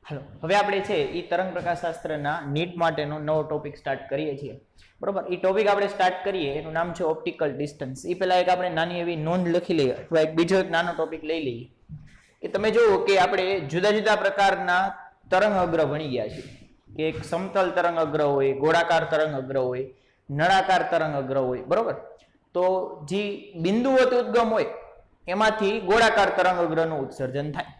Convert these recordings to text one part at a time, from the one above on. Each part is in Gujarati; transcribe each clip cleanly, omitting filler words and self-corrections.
હાલો હવે આપણે છે એ તરંગ પ્રકાશશાસ્ત્રના નીટ માટેનો નવો ટોપિક સ્ટાર્ટ કરીએ છીએ બરોબર। એ ટોપિક આપણે સ્ટાર્ટ કરીએ એનું નામ છે ઓપ્ટિકલ ડિસ્ટન્સ। એ પહેલા એક આપણે નાની એવી નોંધ લખી લઈએ અથવા એક બીજો એક નાનો ટોપિક લઈ લઈએ કે તમે જુઓ કે આપણે જુદા જુદા પ્રકારના તરંગ અગ્ર ભણી ગયા છીએ કે એક સમતલ તરંગ અગ્ર હોય, ગોળાકાર તરંગ અગ્ર હોય, નળાકાર તરંગ અગ્ર હોય બરોબર। તો જે બિંદુવત ઉદ્ગમ હોય એમાંથી ગોળાકાર તરંગ અગ્રનું ઉત્સર્જન થાય।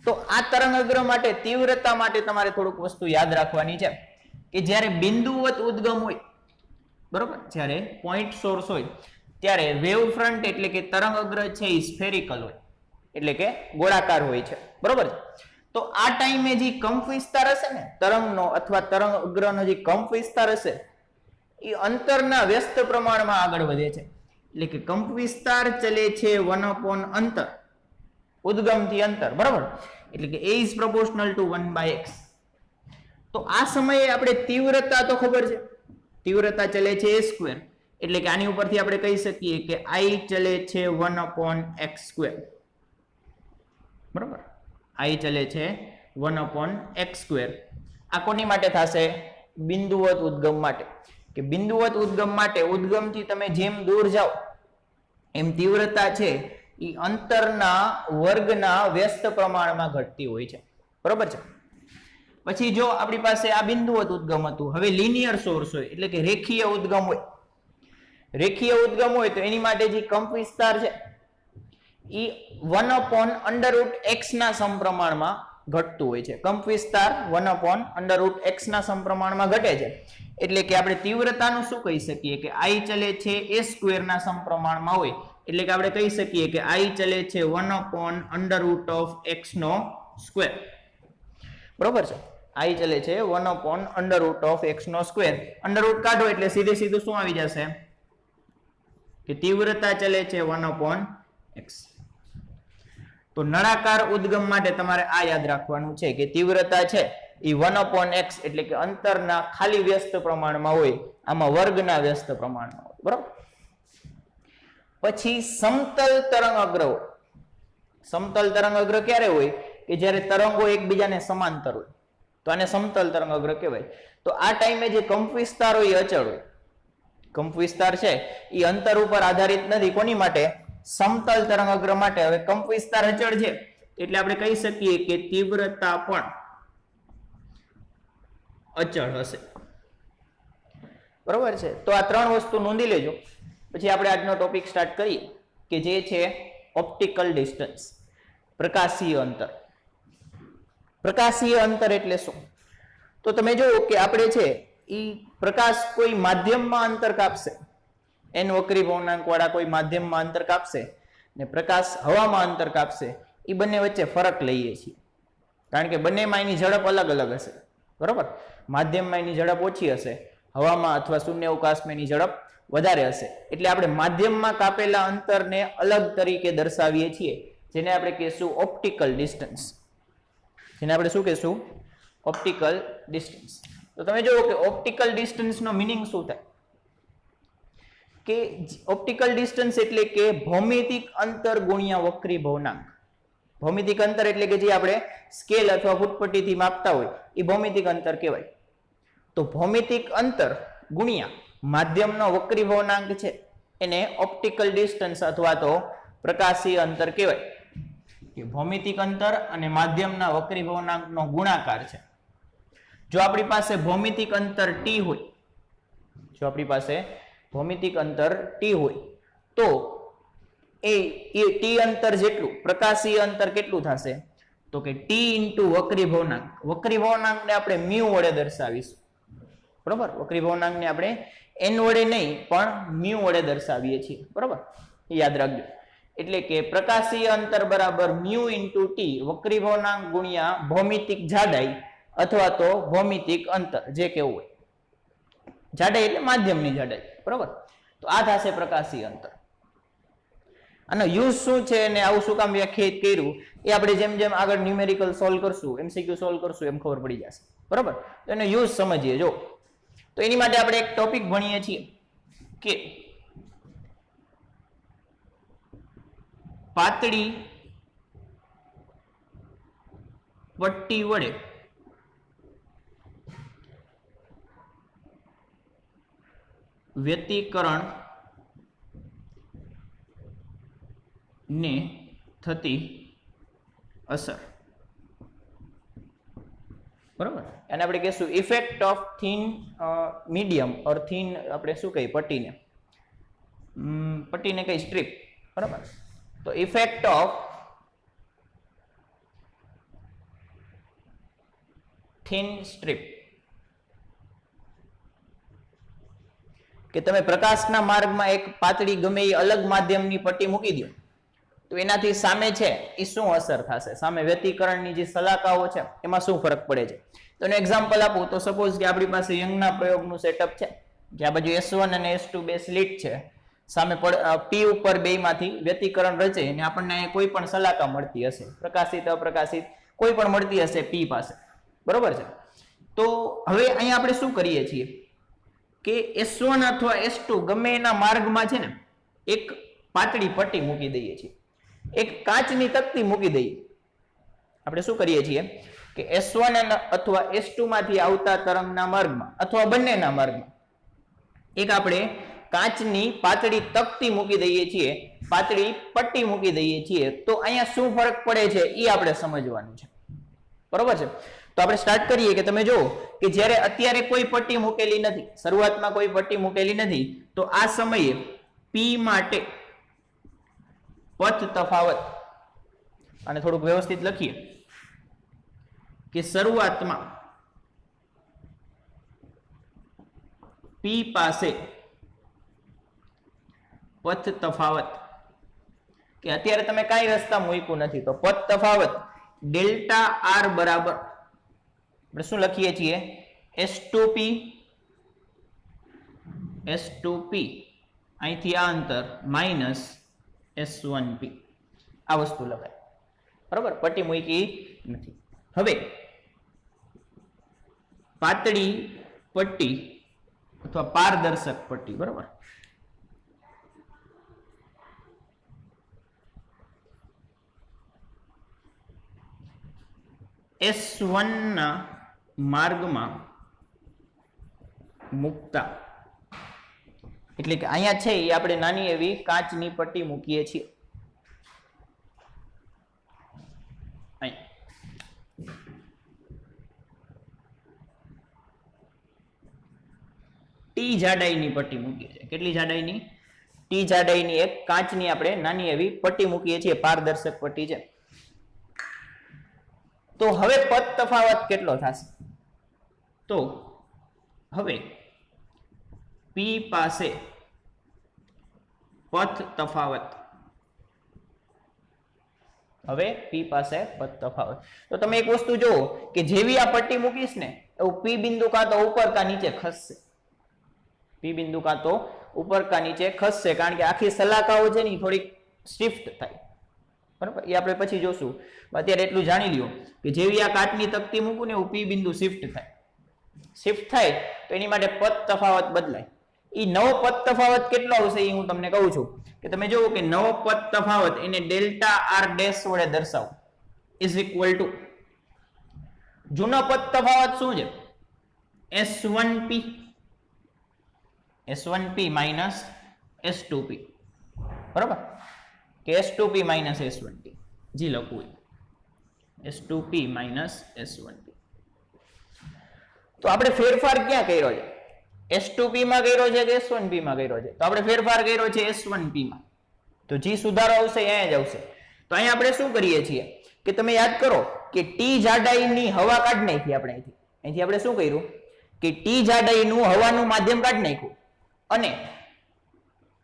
તો આ તરંગ અગ્ર માટે તીવ્રતા માટે તમારે થોડુંક વસ્તુ યાદ રાખવાની છે કે જ્યારે બિંદુવત ઉદ્ગમ હોય બરોબર, જ્યારે પોઈન્ટ સોર્સ હોય ત્યારે વેવ ફ્રન્ટ એટલે કે તરંગ અગ્ર છે એ સ્ફેરિકલ હોય એટલે કે ગોળાકાર હોય છે બરોબર। તો આ ટાઈમે જે કંપ વિસ્તાર હશે ને તરંગનો અથવા તરંગ અગ્રનો જે કંપ વિસ્તાર હશે એ અંતરના વ્યસ્ત પ્રમાણમાં આગળ વધે છે એટલે કે કંપ વિસ્તાર ચલે છે 1 અંતર ઉદ્ગમ થી અંતર બરાબર, એટલે કે a is proportional to 1/x। તો આ સમયે આપણે તીવ્રતા તો ખબર છે, તીવ્રતા ચલે છે a સ્ક્વેર એટલે કે આની ઉપરથી આપણે કહી શકીએ કે I ચલે છે 1/x², બરાબર, I ચલે છે 1/x²। આ કોની માટે થશે? બિંદુવત ઉદ્ગમ માટે, કે બિંદુવત ઉદ્ગમ માટે ઉદ્ગમથી તમે જેમ દૂર જાઓ એમ તીવ્રતા છે એ અંતરના વર્ગના વ્યસ્ત પ્રમાણમાં ઘટતી હોય છે બરોબર છે। પછી જો આપણી પાસે આ બિંદુવત ઉદ્ગમ હતું, હવે લિનિયર સોર્સ હોય એટલે કે રેખીય ઉદ્ગમ હોય, રેખીય ઉદ્ગમ હોય તો એની માટે જે કંપ વિસ્તાર છે એ 1/√x ના સમપ્રમાણમાં ઘટતું હોય છે। કંપ વિસ્તાર 1/√x ના સમપ્રમાણમાં ઘટે છે એટલે કે આપણે તીવ્રતાનું શું કહી શકીએ કે I ચલે છે a² ના સમપ્રમાણમાં હોય એટલે કે આપણે કહી શકીએ કે I ચલે છે 1/√x², બરોબર છે। I ચલે છે 1/√x², અંડરરૂટ કાઢો એટલે સીધે સીધું શું આવી જશે કે તીવ્રતા ચલે છે 1/x। તો નળાકાર ઉદ્ગમ માટે તમારે આ યાદ રાખવાનું છે કે તીવ્રતા છે એ 1/x એટલે કે અંતરના ખાલી વ્યસ્ત પ્રમાણમાં હોય, આમાં વર્ગના વ્યસ્ત પ્રમાણમાં હોય બરોબર। પછી સમતલ તરંગ અગ્ર હોય, સમતલ તરંગ અગ્ર ક્યારે હોય કે જ્યારે તરંગો એકબીજાને સમાંતર હોય તો આને સમતલ તરંગ અગ્ર કહેવાય। તો આ ટાઈમે જે કંપ વિસ્તાર હોય એ અચળ હોય, કંપ વિસ્તાર છે એ અંતર ઉપર આધારિત નથી, કોની માટે? સમતલ તરંગ અગ્ર માટે। હવે કંપ વિસ્તાર અચળ છે એટલે આપણે કહી શકીએ કે તીવ્રતા પણ અચળ હશે બરોબર છે। તો આ ત્રણ વસ્તુ નોંધી લેજો, પછી આપણે આજનો ટોપિક સ્ટાર્ટ કરીએ કે જે છે ઓપ્ટિકલ ડિસ્ટન્સ, પ્રકાશીય અંતર। પ્રકાશીય અંતર એટલે શું? તો તમે જુઓ કે આપણે છે એ પ્રકાશ કોઈ માધ્યમમાં અંતર કાપશે, n વક્રી ભવનાંક વાળા કોઈ માધ્યમમાં અંતર કાપશે ને પ્રકાશ હવામાં અંતર કાપશે, એ બંને વચ્ચે ફરક લઈએ છીએ કારણ કે બંનેમાં એની ઝડપ અલગ અલગ હશે બરોબર। માધ્યમમાં એની ઝડપ ઓછી હશે, હવામાં અથવા શૂન્ય અવકાશમાં એની ઝડપ વધારે હશે, એટલે આપણે માધ્યમમાં કાપેલા અંતરને અલગ તરીકે દર્શાવીએ છીએ જેને આપણે કહીશું ઓપ્ટિકલ ડિસ્ટન્સ, જેને આપણે શું કહીશું? Optical distance. તો તમે જુઓ કે ઓપ્ટિકલ ડિસ્ટન્સનો મિનિંગ શું થાય કે ઓપ્ટિકલ ડિસ્ટન્સ એટલે કે ભૌમિતિક અંતર ગુણ્યા વક્રી ભવનાંક। ભૌમિતિક અંતર એટલે કે જે આપણે સ્કેલ અથવા ફૂટપટ્ટીથી માપતા હોય એ ભૌમિતિક અંતર કહેવાય। તો ભૌમિતિક અંતર ગુણ્યા માધ્યમનો વક્રી ભવનાંક છે એને ઓપ્ટિકલ ડિસ્ટન્સ અથવા તો પ્રકાશીય અંતર કહેવાય, કે ભૌમિતિક અંતર અને માધ્યમના વક્રી ભવનાંકનો ગુણાકાર છે। જો આપણી પાસે ભૌમિતિક અંતર t હોય, જો આપણી પાસે ભૌમિતિક અંતર t હોય તો એ t અંતર જેટલું પ્રકાશીય અંતર કેટલું થશે તો કે t ઇન્ટુ વક્રી ભવનાંક। વક્રી ભવનાંકને આપણે મ્યુ વડે દર્શાવીશું બરોબર, વક્રી ભવનાંકને આપણે n વડે નહીં પણ મ્યુ વડે દર્શાવીએ છીએ બરોબર, એ યાદ રાખજો। એટલે કે પ્રકાશીય અંતર બરાબર મ્યુ ઇન્ટુ ટી વક્રી ભવનાંક ગુણ્યા ભૌમિતિક જાડાઈ અથવા તો ભૌમિતિક અંતર જે કેવું હોય, જાડાઈ એટલે માધ્યમની જાડાઈ બરોબર। તો આ થશે પ્રકાશીય અંતર। આનો યુઝ શું છે અને આવું શું કામ વ્યાખ્યાયિત કર્યું એ આપણે જેમ જેમ આગળ ન્યુમેરિકલ સોલ્વ કરશું, MCQ સોલ્વ કરશું એમ ખબર પડી જશે બરોબર। તો એનો યુઝ સમજીએ। જો તો એની માટે આપણે એક ટોપિક ભણીએ છીએ કે પાતળી પટ્ટી વડે વ્યતિકરણ ને થતી અસર, બરોબર. અને આપણે કહીશું effect of thin medium or thin, આપણે શું કહીએ પટ્ટીને, પટ્ટીને કઈ સ્ટ્રીપ, બરોબર. તો ઇફેક્ટ ઓફ થીન સ્ટ્રીપ, કે તમે પ્રકાશના માર્ગમાં એક પાતળી ગમે એ અલગ માધ્યમની પટ્ટી મૂકી દો તો એનાથી સામે છે એ શું અસર થશે, સામે વ્યતિકરણની જે સલાકાઓ છે એમાં શું ફરક પડે છે. તો એનું એક્ઝામ્પલ આપું તો સપોઝ કે આપણી પાસે યંગના પ્રયોગનું સેટઅપ છે, કે આ બાજુ S1 અને S2 બે સ્લિટ છે, સામે P ઉપર બેમાંથી વ્યતિકરણ રચે અને આપણને કોઈ પણ સલાકા મળતી હશે, પ્રકાશિત અપ્રકાશિત કોઈ પણ મળતી હશે P પાસે, બરોબર છે. તો હવે અહીંયા આપણે શું કરીએ છીએ કે S1 અથવા S2 ગમે એના માર્ગમાં છે ને એક પાતળી પટ્ટી મૂકી દઈએ છીએ, એક કાચની તકતી મૂકી દઈએ. આપણે શું કરીએ છીએ કે S1 અથવા S2 માંથી આવતા તરંગના માર્ગમાં અથવા બંનેના માર્ગમાં એક આપણે કાચની પાતળી તકતી મૂકી દઈએ છીએ, પાતળી પટ્ટી મૂકી દઈએ છીએ. તો અહીંયા શું ફરક પડે છે એ આપણે સમજવાનું છે, બરોબર છે. તો આપણે સ્ટાર્ટ કરીએ કે તમે જુઓ કે જ્યારે અત્યારે કોઈ પટ્ટી મૂકેલી નથી, શરૂઆતમાં કોઈ પટ્ટી મૂકેલી નથી, તો આ સમયે P માટે પથ તફાવત, અને થોડુંક વ્યવસ્થિત લખીએ કે શરૂઆતમાં P પાસે પથ તફાવત, કે અત્યારે તમે કઈ રસ્તા મૂક્યું નથી તો પથ તફાવત ડેલ્ટા R બરાબર આપણે શું લખીએ છીએ S2P, S2P અહીંથી આ અંતર માઇનસ S1P, આ વસ્તુ લખાય, બરોબર. પટ્ટી મૂકી નથી. હવે પાતળી પટ્ટી અથવા પારદર્શક પટ્ટી, બરોબર, S1 ના માર્ગમાં મૂકતા, એટલે કે અહીંયા છે એ આપણે નાની એવી કાચની પટ્ટી મૂકીએ છીએ. ટી જાડાઈની પટ્ટી મૂકીએ છીએ. કેટલી જાડાઈની? ટી જાડાઈની એક કાચની આપણે નાની એવી પટ્ટી મૂકીએ છીએ, પારદર્શક પટ્ટી છે. તો હવે પથ તફાવત કેટલો થશે? તો હવે P પાસે પથ તફાવત, હવે P પાસે પથ તફાવત. તો તમે એક વસ્તુ જુઓ કે જેવી આ પટ્ટી મૂકીશ ને એવું P બિંદુ કાં તો ઉપર કા નીચે ખસશે, P બિંદુ કાં તો ઉપર કા નીચે ખસશે, કારણ કે આખી સલાકાઓ છે ને થોડીક શિફ્ટ થાય, બરાબર. એ આપણે પછી જોશું, અત્યારે એટલું જાણી લ્યો કે જેવી આ કાચની તકતી મૂકું ને એવું P બિંદુ શિફ્ટ થાય. શિફ્ટ થાય તો એની માટે પથ તફાવત બદલાય. એ નવો પથ તફાવત કેટલો આવશે એ હું તમને કહું છું કે તમે જુઓ કે નવો પથ તફાવત એને ડેલ્ટા R ડેશ વડે દર્શાવો, ઇઝ ઇક્વલ ટુ જૂનો પથ તફાવત શું છે? S1P, S1P માઇનસ S2P, બરાબર, કે S2P માઇનસ S1P જી લખવું, S2P માઇનસ S1P. તો આપણે ફેરફાર ક્યાં કર્યો છે? S2P માં કર્યો છે કે S1P માં કર્યો છે? તો આપણે ફેરફાર કર્યો છે S1P માં, તો જી સુધારો આવશે અહીંયા જ આવશે. તો અહીંયા આપણે શું કરીએ છીએ કે તમે યાદ કરો કે ટી જાડાઈની હવા કાઢી નાખી આપણે અહીંથી આપણે શું કર્યું કે ટી જાડાઈનું હવાનું માધ્યમ કાઢી નાખ્યું અને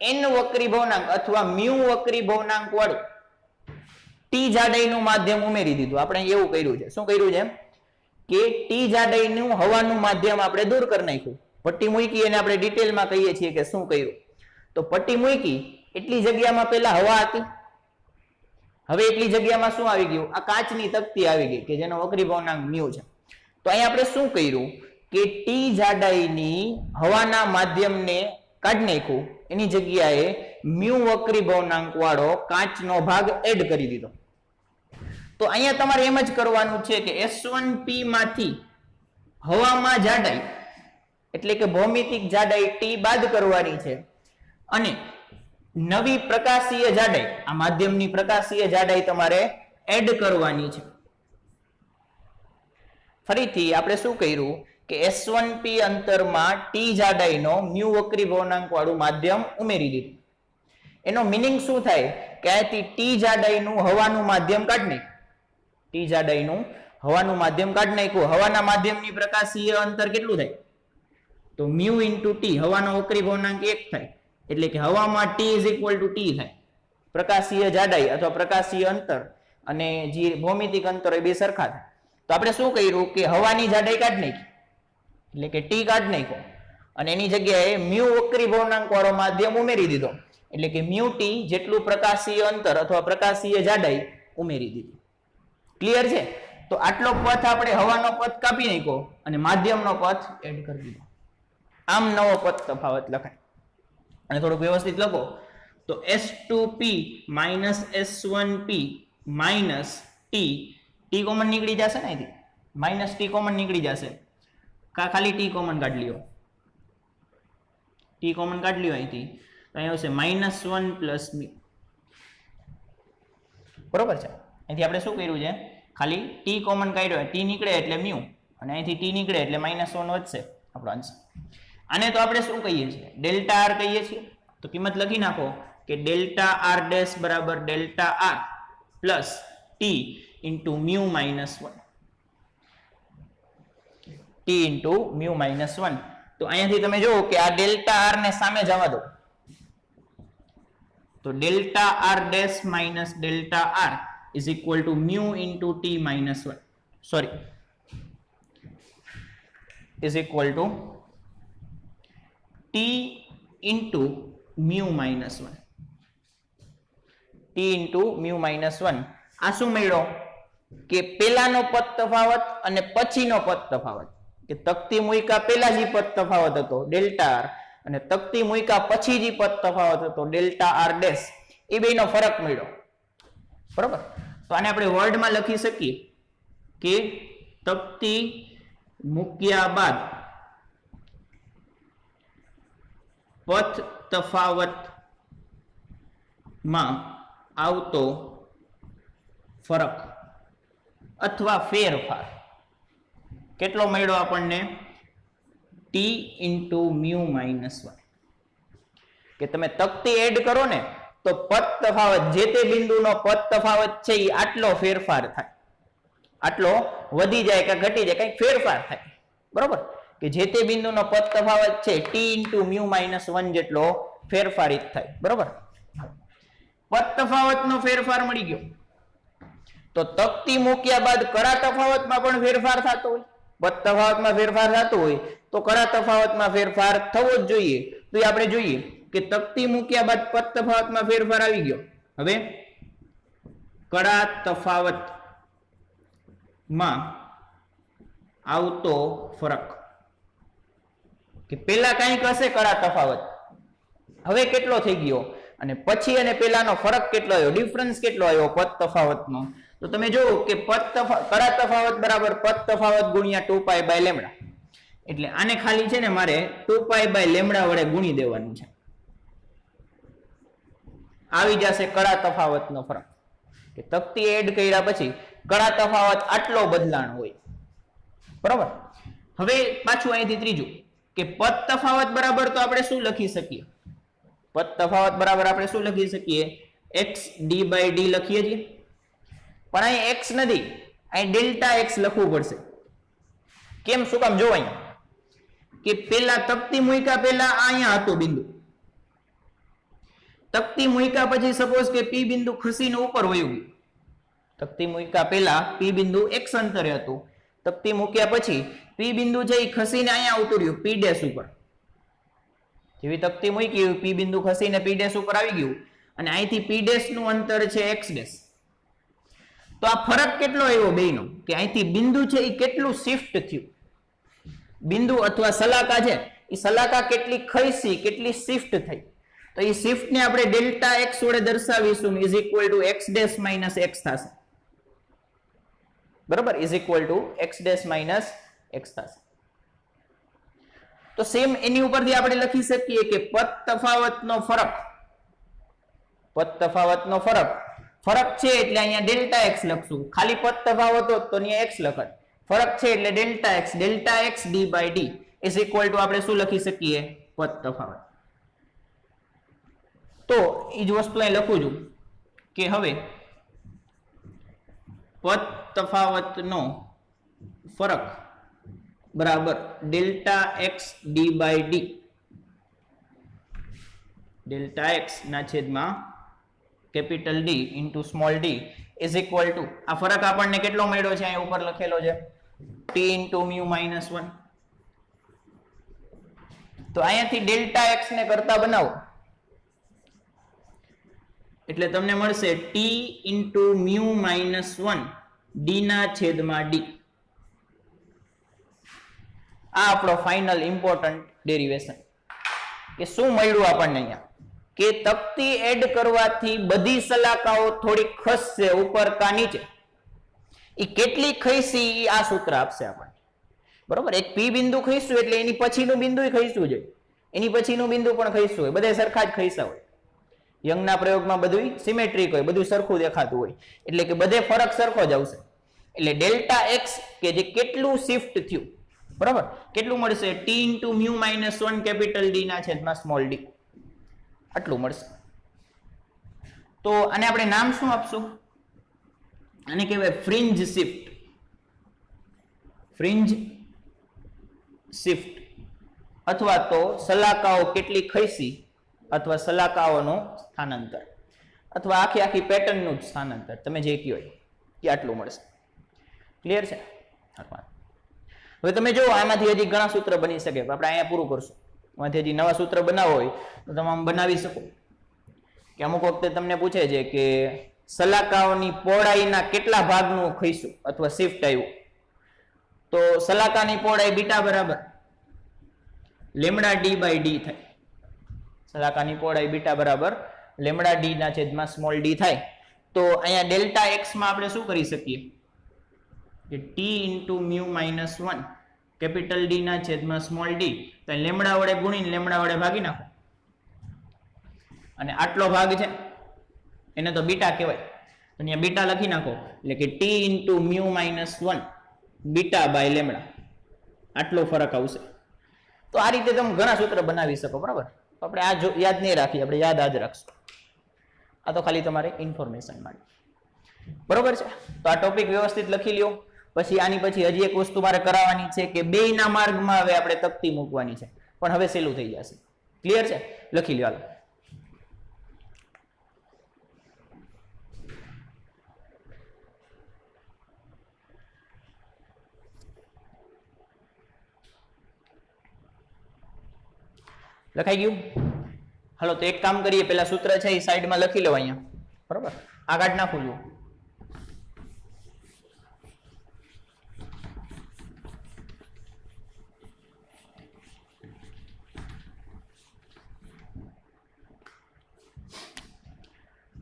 n વક્રી ભવનાંક અથવા મ્યુ વક્રી ભવનાંક વાળું ટી જાડાઈનું માધ્યમ ઉમેરી દીધું. આપણે એવું કર્યું છે. શું કર્યું છે? કે ટી જાડાઈનું હવાનું માધ્યમ આપણે દૂર કરી નાખ્યું, પટ્ટી મૂકી અને આપણે ડિટેલમાં કહીએ છીએ કે શું કર્યું. તો પટ્ટી મૂકી એટલી જગ્યામાં પહેલા હવા હતી, હવે એટલી જગ્યામાં શું આવી ગયું? આ કાચની તકતી આવી ગઈ કે જેનો વક્રી ભવનાંક મ્યુ છે. તો અહીંયા આપણે શું કર્યું કે ટી જાડાઈની હવાના માધ્યમને કાઢી નાખ્યું, એની જગ્યાએ મ્યુ વક્રી ભવનાંક વાળો કાચનો ભાગ એડ કરી દીધો. તો અહીંયા તમારે એમ જ કરવાનું છે કે S1P માંથી હવામાં જાડાઈ એટલે કે ભૌમિતિક જાડાઈ T બાદ કરવાની છે અને નવી પ્રકાશીય જાડાઈ આ માધ્યમની પ્રકાશીય જાડાઈ તમારે એડ કરવાની છે. ફરીથી આપણે શું કર્યું કે S1P અંતરમાં T જાડાઈનો મ્યુ વક્રી ભવનાંક વાળું માધ્યમ ઉમેરી દીધું. એનો મીનિંગ શું થાય કે અહીંથી T જાડાઈનું હવાનું માધ્યમ કાઢી નાખ્યું. T જાડાઈનું હવાનું માધ્યમ કાઢી નાખ્યું. હવાના માધ્યમની પ્રકાશીય અંતર કેટલું થાય તો મ્યુ ઇન્ટુ T હવાનો વક્રી ભવનાંક 1 થાય એટલે કે હવામાં T is equal to T થાય. પ્રકાશીય જાડાઈ અથવા પ્રકાશીય અંતર અને જે ભૌમિતિક અંતર એ બે સરખા થાય. તો આપણે શું કર્યું કે હવાની જાડાઈ કાઢી નાખી એટલે કે T કાઢી નાખ્યો અને એની જગ્યાએ મ્યુ વક્રી ભવનાંક વાળો માધ્યમ ઉમેરી દીધો એટલે કે મ્યુ T જેટલું પ્રકાશીય અંતર અથવા પ્રકાશીય જાડાઈ ઉમેરી દીધી. ક્લિયર છે? તો આટલો પથ આપણે હવાનો પથ કાપી નાખ્યો અને માધ્યમનો પથ એડ કરી દીધો. આમ નવો પથ તફાવત લખાય અને થોડુંક વ્યવસ્થિત લખો તો S2P minus S1P minus T T common નીકળી જશે ને અહીંથી માઇનસ T કોમન નીકળી જશે ખાલી T કોમન કાઢી લ્યો T કોમન કાઢી લ્યો અહીંથી તો અહીં આવશે -1 પ્લસ મ્યુ. બરોબર છે? અહીંથી આપણે શું કર્યું છે ખાલી T કોમન કાઢ્યો T નીકળે એટલે મ્યુ અને અહીંથી T નીકળે એટલે -1 વધશે આપણો આન્સર. આને તો આપણે શું કહીએ છીએ ડેલ્ટા R કહીએ છીએ. તો કિંમત લખી નાખો કે ડેલ્ટા R ડેશ બરાબર delta R plus T into mu -1 T into mu -1. તો અહીંયાથી તમે જુઓ કે આ ડેલ્ટા R ને સામે જવા દો તો delta R dash minus delta R is equal two mu into T -1 sorry is equal to T into mu -1 T into mu -1. આ શું મળ્યો કે પેલાનો પદ તફાવત અને પછીનો પદ તફાવત કે તકતી મુયકા પેલા જે પદ તફાવત હતો ડેલ્ટા R અને તકતી મુયકા પછી જે પદ તફાવત હતો ડેલ્ટા R ડેશ એ બેનો ફરક મળ્યો. બરોબર? તો આને આપણે વર્ડમાં લખી શકીએ કે તકતી મૂક્યા બાદ પથ તફાવતમાં આવતો ફરક અથવા ફેરફાર કેટલો મળ્યો આપણને T ઇન્ટુ મ્યુ -1. કે તમે તકતી એડ કરો ને તો પદ તફાવત જે તે બિંદુનો પદ તફાવત છે એ આટલો ફેરફાર થાય, આટલો વધી જાય કે ઘટી જાય કઈક ફેરફાર થાય. બરોબર? કે જે તે બિંદુનો પદ તફાવત છે T ઇન્ટુ મ્યુ -1 જેટલો ફેરફારિત થાય. બરોબર? પદ તફાવતનો ફેરફાર મળી ગયો તો તકતી મૂક્યા બાદ કરા તફાવતમાં પણ ફેરફાર થતો હોય. પદ તફાવતમાં ફેરફાર થતો હોય તો કરા તફાવતમાં ફેરફાર થવો જ જોઈએ. તો આપણે જોઈએ કે તકતી મૂક્યા બાદ પદ તફાવતમાં ફેરફાર આવી ગયો. હવે કરા તફાવતમાં આવતો ફરક કે પેલા કંઈક હશે કરા તફાવત હવે કેટલો થઈ ગયો અને પછી અને પેલાનો ફરક કેટલો આવ્યો, ડિફરન્સ કેટલો આવ્યો પદ તફાવતનો. તો તમે જુઓ કે કરા તફાવત બરાબર પદ તફાવત ગુણ્યા 2π બાય લેમડા. એટલે આને ખાલી છે ને મારે 2π બાય લેમડા વડે ગુણી દેવાનું છે. આવી જશે કરા તફાવતનો ફરક. કે તકતી એડ કર્યા પછી કરા તફાવત આટલો બદલાણ હોય. બરાબર? હવે પાછું અહીંથી ત્રીજું કે પદ તફાવત બરાબર તો આપણે શું લખી શકીએ? પદ તફાવત બરાબર આપણે શું લખી શકીએ? x d બાય d લખીએ છીએ. પણ અહીં x નથી, અહીં ડેલ્ટા x લખવું પડશે. કેમ? શું કામ? જો અહીંયા કે પેલા તકતી મુયકા પેલા અહીંયા હતું બિંદુ, તકતી મુયકા પછી સપોઝ કે P બિંદુ ખસીને ઉપર વયું ગયું. તકતી મુયકા પેલા P બિંદુ x અંતરે હતું, તકતી મૂક્યા પછી P બિંદુ છે એ ખસીને અહીંયા ઉતર્યું P ડેશ ઉપર. જેવી તકતી મૂકી P બિંદુ ખસીને P ડેશ ઉપર આવી ગયું અને અહીંથી P ડેશ નું અંતર છે x ડેશ. તો આ ફરક કેટલો આવ્યો બેનો કે અહીંથી બિંદુ છે એ કેટલું શિફ્ટ થયું. બિંદુ અથવા સલાકા છે એ સલાકા કેટલી ખસી, કેટલી શિફ્ટ થઈ. તો એ શિફ્ટ ને આપણે ડેલ્ટા x વડે દર્શાવીશું is equal two x dash minus x થશે. બરાબર, is equal two x dash minus x થશે. તો સેમ એની ઉપરથી આપણે લખી શકીએ કે પદ તફાવતનો ફરક, પદ તફાવતનો ફરક છે એટલે અહીંયા ડેલ્ટા એક્સ લખશું. ખાલી પદ તફાવત હોત તો અહીંયા એક્સ લખત. ફરક છે એટલે delta x D by D is equal to આપણે શું લખી શકીએ? પદ તફાવત. તો એ જ વસ્તુ અહીં લખું છું કે હવે પદ તફાવતનો ફરક બરાબર delta x D by D, delta x ના છેદમાં capital D into small D is equal to, આ ફરક આપણને કેટલો મળ્યો છે? અહીં ઉપર લખેલો છે ટી ઇન્ટુ મ્યુ માઇનસ 1. તો અહીંયાથી ડેલ્ટા એક્સ ને કરતા બનાવો એટલે તમને મળશે T into mu minus 1 D ના છેદમાં ડી. આ આપણો ફાઇનલ ઇમ્પોર્ટન્ટ ડેરિવેશન. કે શું મળ્યું આપણને અહીંયા? કે તકતી એડ કરવાથી બધી સલાકાઓ થોડી ખસશે ઉપર કા નીચે. એ કેટલી ખસી આ સૂત્ર આપશે આપણને. બરોબર, એક પી બિંદુ ખસ્યું એટલે એની પછીનું બિંદુ ખસ્યું છે, એની પછીનું બિંદુ પણ ખસ્યું હોય, બધા સરખા જ ખસ્યા હોય. યંગના પ્રયોગમાં બધું સિમેટ્રિક હોય, બધું સરખું દેખાતું હોય, એટલે કે બધે ફરક સરખો જ આવશે. એટલે ડેલ્ટા એક્સ કે જે કેટલું શિફ્ટ થયું, બરાબર, કેટલું મળશે? T into mu minus 1 capital D ના છેદમાં સ્મોલ ડી, આટલું મળશે. તો આને આપણે નામ શું આપશું? આને કહેવાય ફ્રિન્જ શિફ્ટ. ફ્રિન્જ શિફ્ટ અથવા તો સલાકાઓ કેટલી ખસી અથવા સલાકાઓનું સ્થાનાંતર અથવા આખી પેટર્નનું સ્થાનાંતર, તમે જે કહો એ આટલું મળશે. ક્લિયર છે? હવે તમે જો આમાંથી હજી ઘણા સૂત્ર બની શકે, આપણે અહીંયા પૂરું કરશું. આમાંથી હજી નવા સૂત્ર બનાવવો હોય તો તમે આમ બનાવી શકો. કે અમુક વખતે તમને પૂછે છે કે સલાકાઓની પહોળાઈના કેટલા ભાગનું ખસ્યું અથવા શિફ્ટ આવ્યું, તો સલાકાની પહોળાઈ બીટા બરાબર લેમડા ડી બાય ડી થાય. સલાકાની પહોળાઈ બીટા બરાબર લેમડા ડી ના છેદમાં સ્મોલ ડી થાય. તો અહીંયા ડેલ્ટા એક્સ માં આપણે શું કરી શકીએ કે T into mu minus 1 capital D ના છેદમાં સ્મોલ ડી, તો લેમડા વડે ગુણીને લેમડા વડે ભાગી નાખો અને આટલો ભાગ છે એને તો બીટા કહેવાય, તો અહીંયા બીટા લખી નાખો એટલે કે T into mu minus 1 beta by lambda, આટલો ફરક આવશે. તો આ રીતે તમે ઘણા સૂત્ર બનાવી શકો. બરાબર, આપણે આ યાદ નહીં રાખીએ, આપણે યાદ આજ રાખશું. આ તો ખાલી તમારે ઇન્ફોર્મેશન માટે. બરોબર છે? તો આ ટોપિક વ્યવસ્થિત લખી લ્યો. પછી આની પછી હજી એક વસ્તુ મારે કરાવવાની છે કે બેયના માર્ગમાં હવે આપણે તકતી મૂકવાની છે, પણ હવે સહેલું થઈ જશે. ક્લિયર છે? લખી લ્યો. હાલો, લખાઈ ગયું? હાલો, તો એક કામ કરીએ, પેલા સૂત્ર છે એ સાઈડમાં લખી લો અહીંયા. બરોબર, આ કાઢ નાખું છું.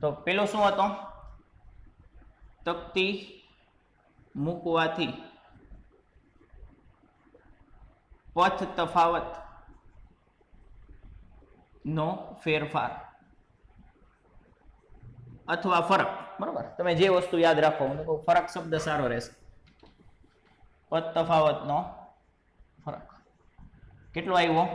તો પેલો શું હતો? તકતી મૂકવાથી પથ તફાવત નો ફેરફાર અથવા ફરક. બરોબર, તમે જે વસ્તુ યાદ રાખો, હું તો ફરક શબ્દ સારો રહેશે. પદ તફાવતનો ફરક કેટલો આવ્યો?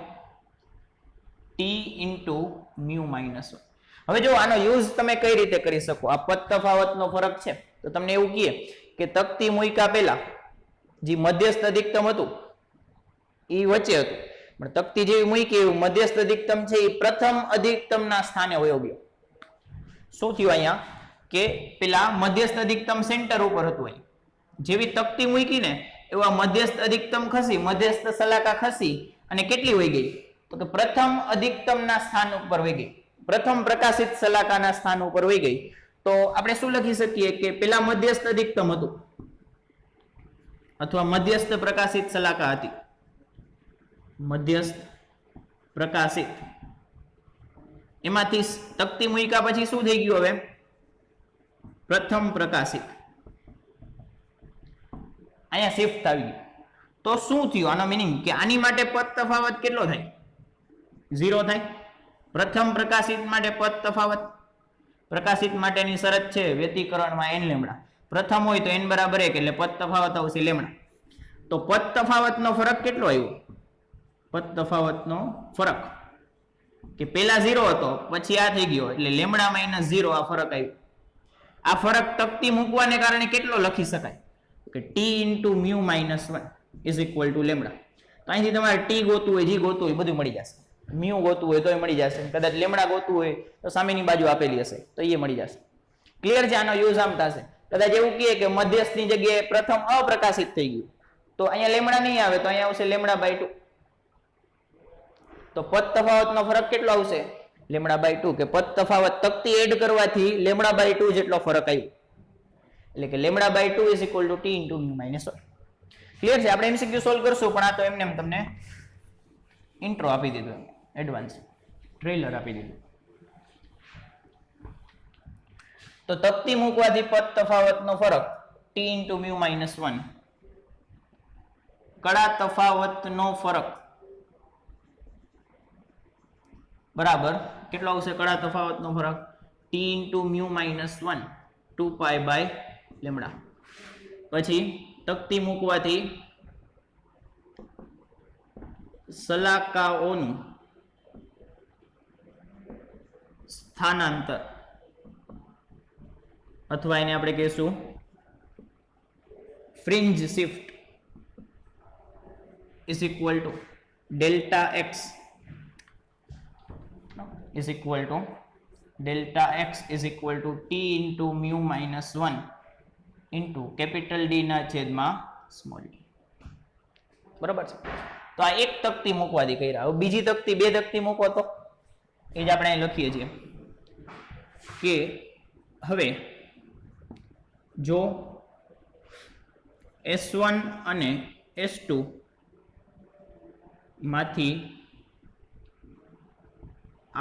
T into mu minus 1. હવે જો આનો યુઝ તમે કઈ રીતે કરી શકો? આ પદ તફાવતનો ફરક છે તો તમને એવું કહે કે તકતી મૂક્યા પહેલા જે મધ્યસ્થ અધિકતમ હતું એ વચ્ચે હતું, પણ તકતી જેવી મૂકી એવું મધ્યસ્થ અધિકતમ છે એ પ્રથમ અધિકતમના સ્થાને વયો ગયો. શું થયું અહીંયા કે પેલા મધ્યસ્થ અધિકતમ સેન્ટર ઉપર હતું, અહીં જેવી તકતી મૂકીને એવા મધ્યસ્થ અધિકતમ ખસી, મધ્યસ્થ સલાકા ખસી અને કેટલી વહી ગઈ? તો કે પ્રથમ અધિકતમના સ્થાન ઉપર વહી ગઈ, પ્રથમ પ્રકાશિત સલાકાના સ્થાન ઉપર વહી ગઈ. તો આપણે શું લખી શકીએ કે પેલા મધ્યસ્થ અધિકતમ હતું અથવા મધ્યસ્થ પ્રકાશિત સલાકા હતી, મધ્યસ્થ પ્રકાશિત, એમાંથી તકતી મૂક્યા પછી શું થઈ ગયું? હવે પ્રથમ પ્રકાશિત. અહીંયા શિફ્ટ આવી ગયું. તો શું થયું? આનો મિનિંગ કે આની માટે પદ તફાવત કેટલો થાય? 0 થાય. પ્રથમ પ્રકાશિત માટે પદ તફાવત, પ્રકાશિત માટેની શરત છે વ્યતિકરણમાં n લેમડા. પ્રથમ હોય તો n બરાબર 1 એટલે પદ તફાવત આવશે લેમડા. તો પદ તફાવતનો ફરક કેટલો આવ્યો? પદ તફાવતનો ફરક કે પેલા 0 હતો પછી આ થઈ ગયો એટલે લેમડા માઇનસ 0 આ ફરક આવ્યો. આ ફરક તકતી મૂકવાને કારણે કેટલો લખી શકાય કે t into mu minus 1 is equal to lambda. તો અહીંથી તમારે t ગોતવું હોય, g ગોતવું હોય બધું મળી જશે. mu ગોતવું હોય તોય મળી જશે, કદાચ લેમડા ગોતવું હોય તો સામેની બાજુ આપેલી હશે તો એ મળી જશે. ક્લિયર છે? આનો યુઝ આમ થશે. કદાચ એવું કહે કે મધ્યસ્થની જગ્યાએ પ્રથમ અપ્રકાશિત થઈ ગયું તો અહીંયા લેમડા નહીં આવે તો અહીંયા આવશે લેમડા બાય 2. તો પદ તફાવતનો ફરક કેટલો આવશે? Lambda by 2. કે પદ તફાવત તકતી એડ કરવાથી લેમડા બાય 2 જેટલો ફરક આવ્યો. એટલે કે લેમડા by 2 is equal to t into mu minus 1. Clear છે? આપણે MCQ સોલ્વ કરશું પણ આ તો એમને તમને ઇન્ટ્રો આપી દીધું, એડવાન્સ ટ્રેલર આપી દીધું. તો તકતી મૂકવાથી પદ તફાવતનો ફરક t into mu minus 1, કડા તફાવતનો ફરક બરાબર કેટલો આવશે? કડા તફાવતનો ફરક t into mu minus 1 2 pi by lambda. પછી તકતી મૂકવાથી સલાકાઓનું સ્થાનાંતર અથવા એને આપણે કહીશું fringe shift is equal to delta x is equal to delta x is equal to t into mu minus 1 into capital D ના છેદમાં સ્મોલ d. બરાબર છે? તો આ એક તકતી મૂકવાથી કર્યા. હવે બીજી તકતી, બે તકતી મૂકો તો એ જ આપણે અહીં લખીએ છીએ કે હવે જો S1 અને S2 માંથી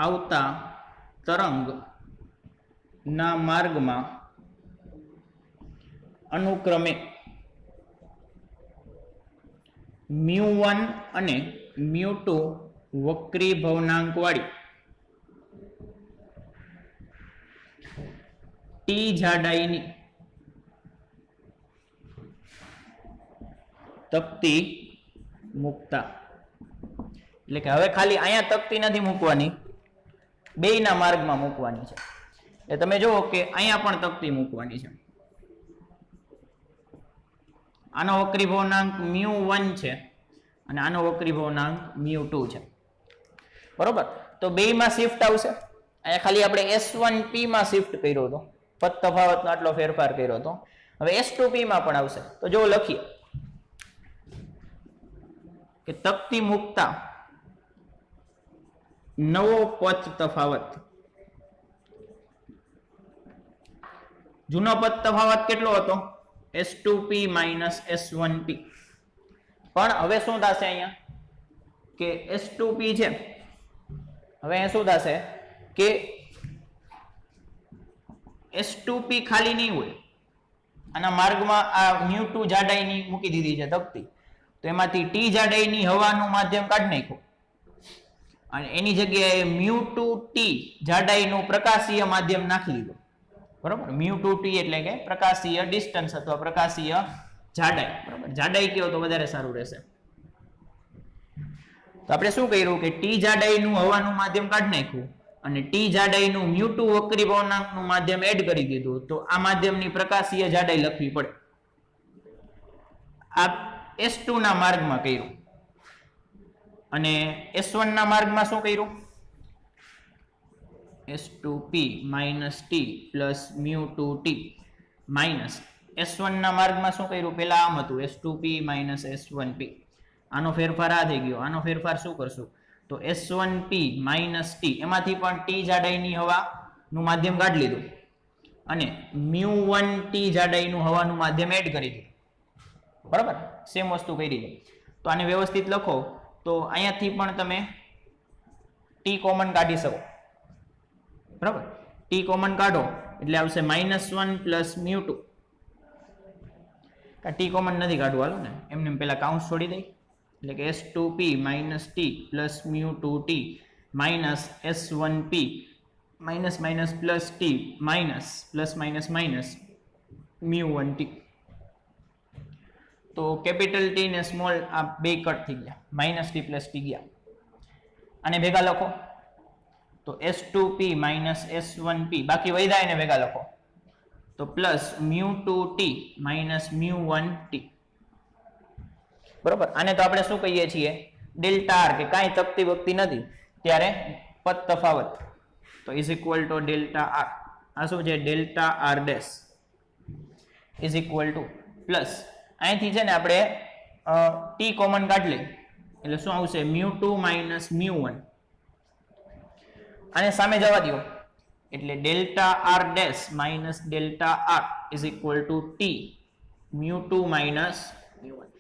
આવતા તરંગ ના માર્ગમાં અનુક્રમે μ1 અને μ2 વક્રી ભવનાંક વાળી t જાડાઈની તકતી મૂકતા. એટલે કે હવે ખાલી અહીંયા તકતી નથી મૂકવાની, બેયના માર્ગમાં મૂકવાની છે. એટલે તમે જુઓ કે અહીંયા પણ તકતી મૂકવાની છે. આનો વક્રી ભવનાંક μ1 છે અને આનો વક્રી ભવનાંક μ2 છે. બરોબર? તો બેયમાં શિફ્ટ આવશે. અહીંયા ખાલી આપણે S1P માં શિફ્ટ કર્યો હતો, પદ તફાવતનો આટલો ફેરફાર કર્યો હતો. હવે S2P માં પણ આવશે. તો જો લખીએ કે તકતી મુકતા નવો પદ તફાવત, જૂનો પદ તફાવત કેટલો હતો? S2P minus S1P. પણ હવે શું થશે અહીંયા કે S2P છે, હવે અહીંયા શું થશે કે S2P ખાલી નહીં હોય, આના માર્ગમાં આ μ2 જાડાઈની મૂકી દીધી છે તકતી, તો એમાંથી T જાડાઈની હવાનું માધ્યમ કાઢી નાખ્યું અને એની જગ્યાએ μ2T જાડાઈનું પ્રકાશીય માધ્યમ નાખી દીધું. બરોબર? μ2T એટલે કે પ્રકાશીય ડિસ્ટન્સ અથવા પ્રકાશીય જાડાઈ. બરોબર? જાડાઈ કયો તો વધારે સારું રહેશે. તો આપણે શું કર્યું કે T જાડાઈનું હવાનું માધ્યમ કાઢી નાખ્યું અને T જાડાઈનું μ2 વક્રી ભવનાંકનું માધ્યમ એડ કરી દીધું. તો આ માધ્યમની પ્રકાશીય જાડાઈ લખવી પડે. આ S2 ના માર્ગમાં કર્યું અને S1 ના માર્ગમાં શું કર્યું? S2P minus T plus μ2T minus S1 ના માર્ગમાં શું કર્યું? પેલા આમ હતું S2P minus S1P. આનો ફેરફાર આ થઈ ગયો. આનો ફેરફાર શું કરશું? તો S1P minus T, એમાંથી પણ T જાડાઈની હવાનું માધ્યમ કાઢી લીધું અને μ1T જાડાઈનું હવાનું માધ્યમ એડ કરી દીધું. બરાબર? સેમ વસ્તુ કરી છે. તો આને વ્યવસ્થિત લખો તો અહીંયાથી પણ તમે T કોમન કાઢી શકો. બરાબર? T કોમન કાઢો એટલે આવશે -1 plus μ2. ટી કોમન નથી કાઢવું, હાલો ને એમને પેલા કાઉન્સ છોડી દઈ, એટલે કે s2p minus T plus mu 2t minus s1p minus minus plus T minus plus minus minus mu 1t. તો કેપિટલ ટી ને સ્મોલ આ બે કટ થઈ ગયા, માઇનસ ટી પ્લસ ટી ગયા. આને ભેગા લખો તો s2p માઇનસ s1p, બાકી વધ્યા એને ભેગા લખો તો plus mu 2t minus mu 1t. બરોબર. આને તો આપણે શું કહીએ છીએ? ડેલ્ટા આર, કે કાંઈ તકતી વખતી નથી ત્યારે પદ તફાવત, તો is equal to delta R. આ શું છે? Delta R dash is equal to plus અહીંથી છે ને આપણે ટી કોમન કાઢી લઈએ એટલે શું આવશે? Mu 2 minus mu 1. આને સામે જવા દો એટલે delta R dash minus delta R is equal to T mu 2 minus mu 1.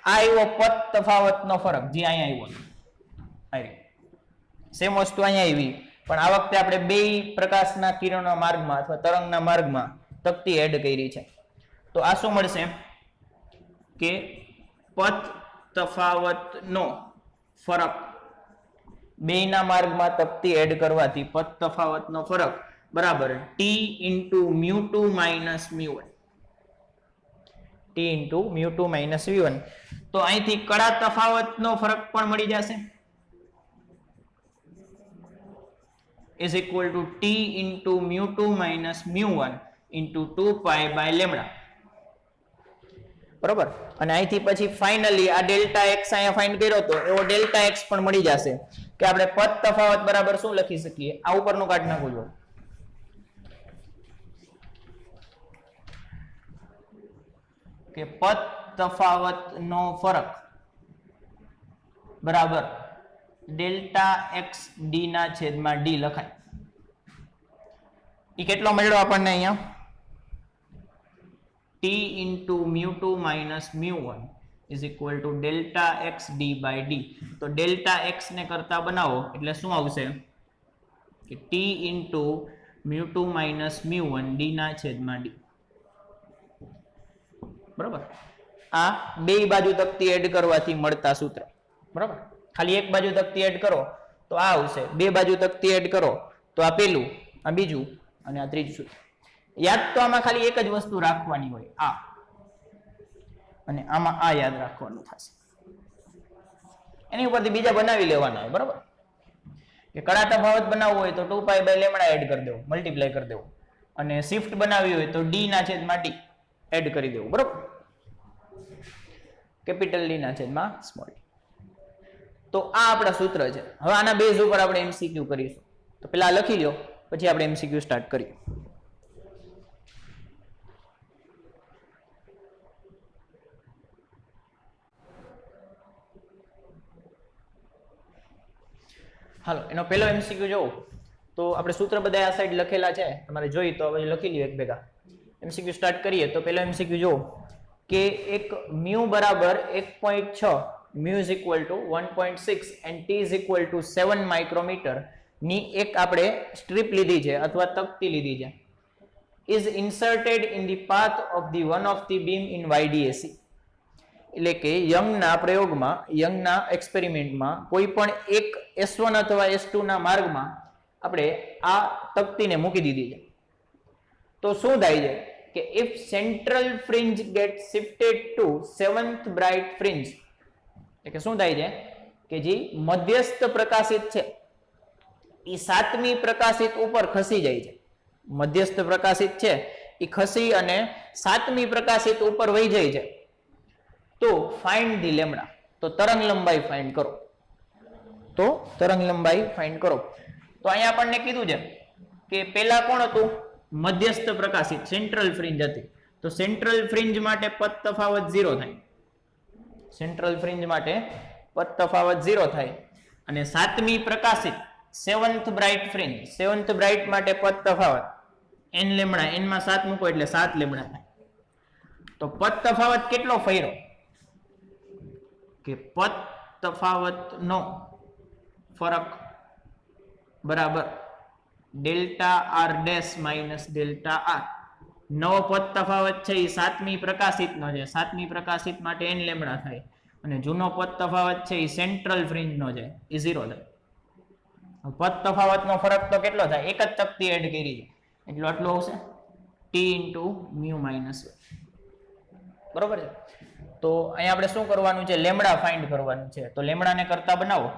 આ આવ્યો પદ તફાવતનો ફરક, જે અહીંયા આવ્યો. સેમ વસ્તુ અહીંયા આવી, પણ આ વખતે આપણે બે પ્રકાશના કિરણના માર્ગમાં અથવા તરંગના માર્ગમાં તકતી એડ કરી છે. તો આ શું મળશે? કે પદ તફાવતનો ફરક, બેના માર્ગમાં તકતી એડ કરવાથી પદ તફાવતનો ફરક બરાબર T into mu 2 minus mu 1. T into mu 2 minus mu 1. તો અહીંથી કડા તફાવતનો ફરક પણ મળી જશે, is equal to t into mu 2 minus mu 1 into 2 pi by lambda. બરોબર. અને અહીંથી પછી ફાઇનલી આ ડેલ્ટા એક્સ અહીંયા ફાઇન્ડ કર્યો તો એવો ડેલ્ટા એક્સ પણ મળી જશે, કે આપણે પદ તફાવત બરાબર શું લખી શકીએ? આ ઉપરનું કાઢી નાખવું જોઈએ, કે પદ તફાવતનો ફરક બરાબર ડેલ્ટા એક્સ ડી ના છેદમાં ડી લખાય. એ કેટલો મળ્યો આપણને અહીંયા? T into mu 2 minus mu 1 is equal to delta x D by D. તો ડેલ્ટા એક્સ ને કરતા બનાવો એટલે શું આવશે? કે T into mu 2 minus mu 1 D ના છેદમાં ડી. બરાબર. આ બે બાજુ તકતી એડ કરવાથી મળતા સૂત્ર. બરાબર. ખાલી એક બાજુ તકતી એડ કરો તો આ આવશે, બે બાજુ તકતી એડ કરો તો આ પેલું, આ બીજું અને આ ત્રીજું સૂત્ર. યાદ તો આમાં ખાલી એક જ વસ્તુ રાખવાની હોય, આ, અને આમાં આ યાદ રાખવાનું થશે. એની ઉપરથી બીજા બનાવી લેવાના હોય. બરાબર. કે કડા તફાવત બનાવવું હોય તો 2 પાઈ બાય લેમડા એડ કરી દેવું, મલ્ટીપ્લાય કરી દેવું, અને શિફ્ટ બનાવવી હોય તો ડી ના છેદમાં ટી એડ કરી દેવું. બરાબર. કેપિટલ ડી ના છેદમાં સ્મોલ ડી. તો આ આપણા સૂત્ર છે. હવે આના બેઝ ઉપર આપણે એમસીક્યુ કરીશું. તો પેલા લખી લો, પછી આપણે એમસીક્યુ સ્ટાર્ટ કરીએ. હાલો, એનો પહેલો એમસીક્યુ જોવો તો આપણે સૂત્ર બધા આ સાઈડ લખેલા છે, તમારે જોઈ તો હવે લખી લ્યો એક ભેગા. એમસીક્યુ સ્ટાર્ટ કરીએ તો પહેલો એમસીક્યુ જોવો કે એક મ્યુ બરાબર 1.6, mu is equal to 1.6 and T is equal to 7 micrometre ની એક આપણે સ્ટ્રીપ લીધી છે અથવા તકતી લીધી છે, is inserted in the path of the one of the beam in YDAC. એટલે કે યંગના પ્રયોગમાં, યંગના એક્સપેરિમેન્ટમાં કોઈ પણ એક S1 અથવા S2 ના માર્ગમાં આપણે આ તકતીને મૂકી દીધી છે. તો શું થાય છે કે if central fringe gets shifted to 7th bright fringe, એટલે કે શું થાય છે કે જે મધ્યસ્થ પ્રકાશિત છે એ 7મી પ્રકાશિત ઉપર ખસી જાય છે. મધ્યસ્થ પ્રકાશિત છે એ ખસી અને 7મી પ્રકાશિત ઉપર વહી જાય છે. તો ફાઇન્ડ ધી લેમ્ડા, તો તરંગ લંબાઈ ફાઇન્ડ કરો. તો તરંગ લંબાઈ ફાઇન્ડ કરો. તો અહીંયા આપણને કીધું છે કે પેલા કોણ હતું? મધ્યસ્થ પ્રકાશિત, સેન્ટ્રલ ફ્રિન્જ હતી. તો સેન્ટ્રલ ફ્રિન્જ માટે પદ તફાવત 0 થાય. સેન્ટ્રલ ફ્રિન્જ માટે પદ તફાવત 0 થાય. અને 7મી પ્રકાશિત, 7th bright fringe, 7th bright માટે પદ તફાવત n લેમ્ડા, n માં 7 મૂકો એટલે 7 લેમ્ડા થાય. તો પદ તફાવત કેટલો ફેરો? કે પદ તફાવતનો ફરક બરાબર delta R dash minus delta R નવો પદ તફાવત છે એ 7મી પ્રકાશિતનો છે. 7મી પ્રકાશિત માટે n લેમ્ડા થાય અને જૂનો પદ તફાવત છે એ સેન્ટ્રલ ફ્રિન્જનો છે એ 0 થાય. પદ તફાવતનો ફરક તો કેટલો થાય? એક જ તકતી એડ કરી છે એટલે આટલું આવશે t * μ - 1. બરોબર છે. તો અહીંયા આપણે શું કરવાનું છે? લેમ્ડા ફાઇન્ડ કરવાનું છે. તો લેમ્ડાને કરતા બનાવો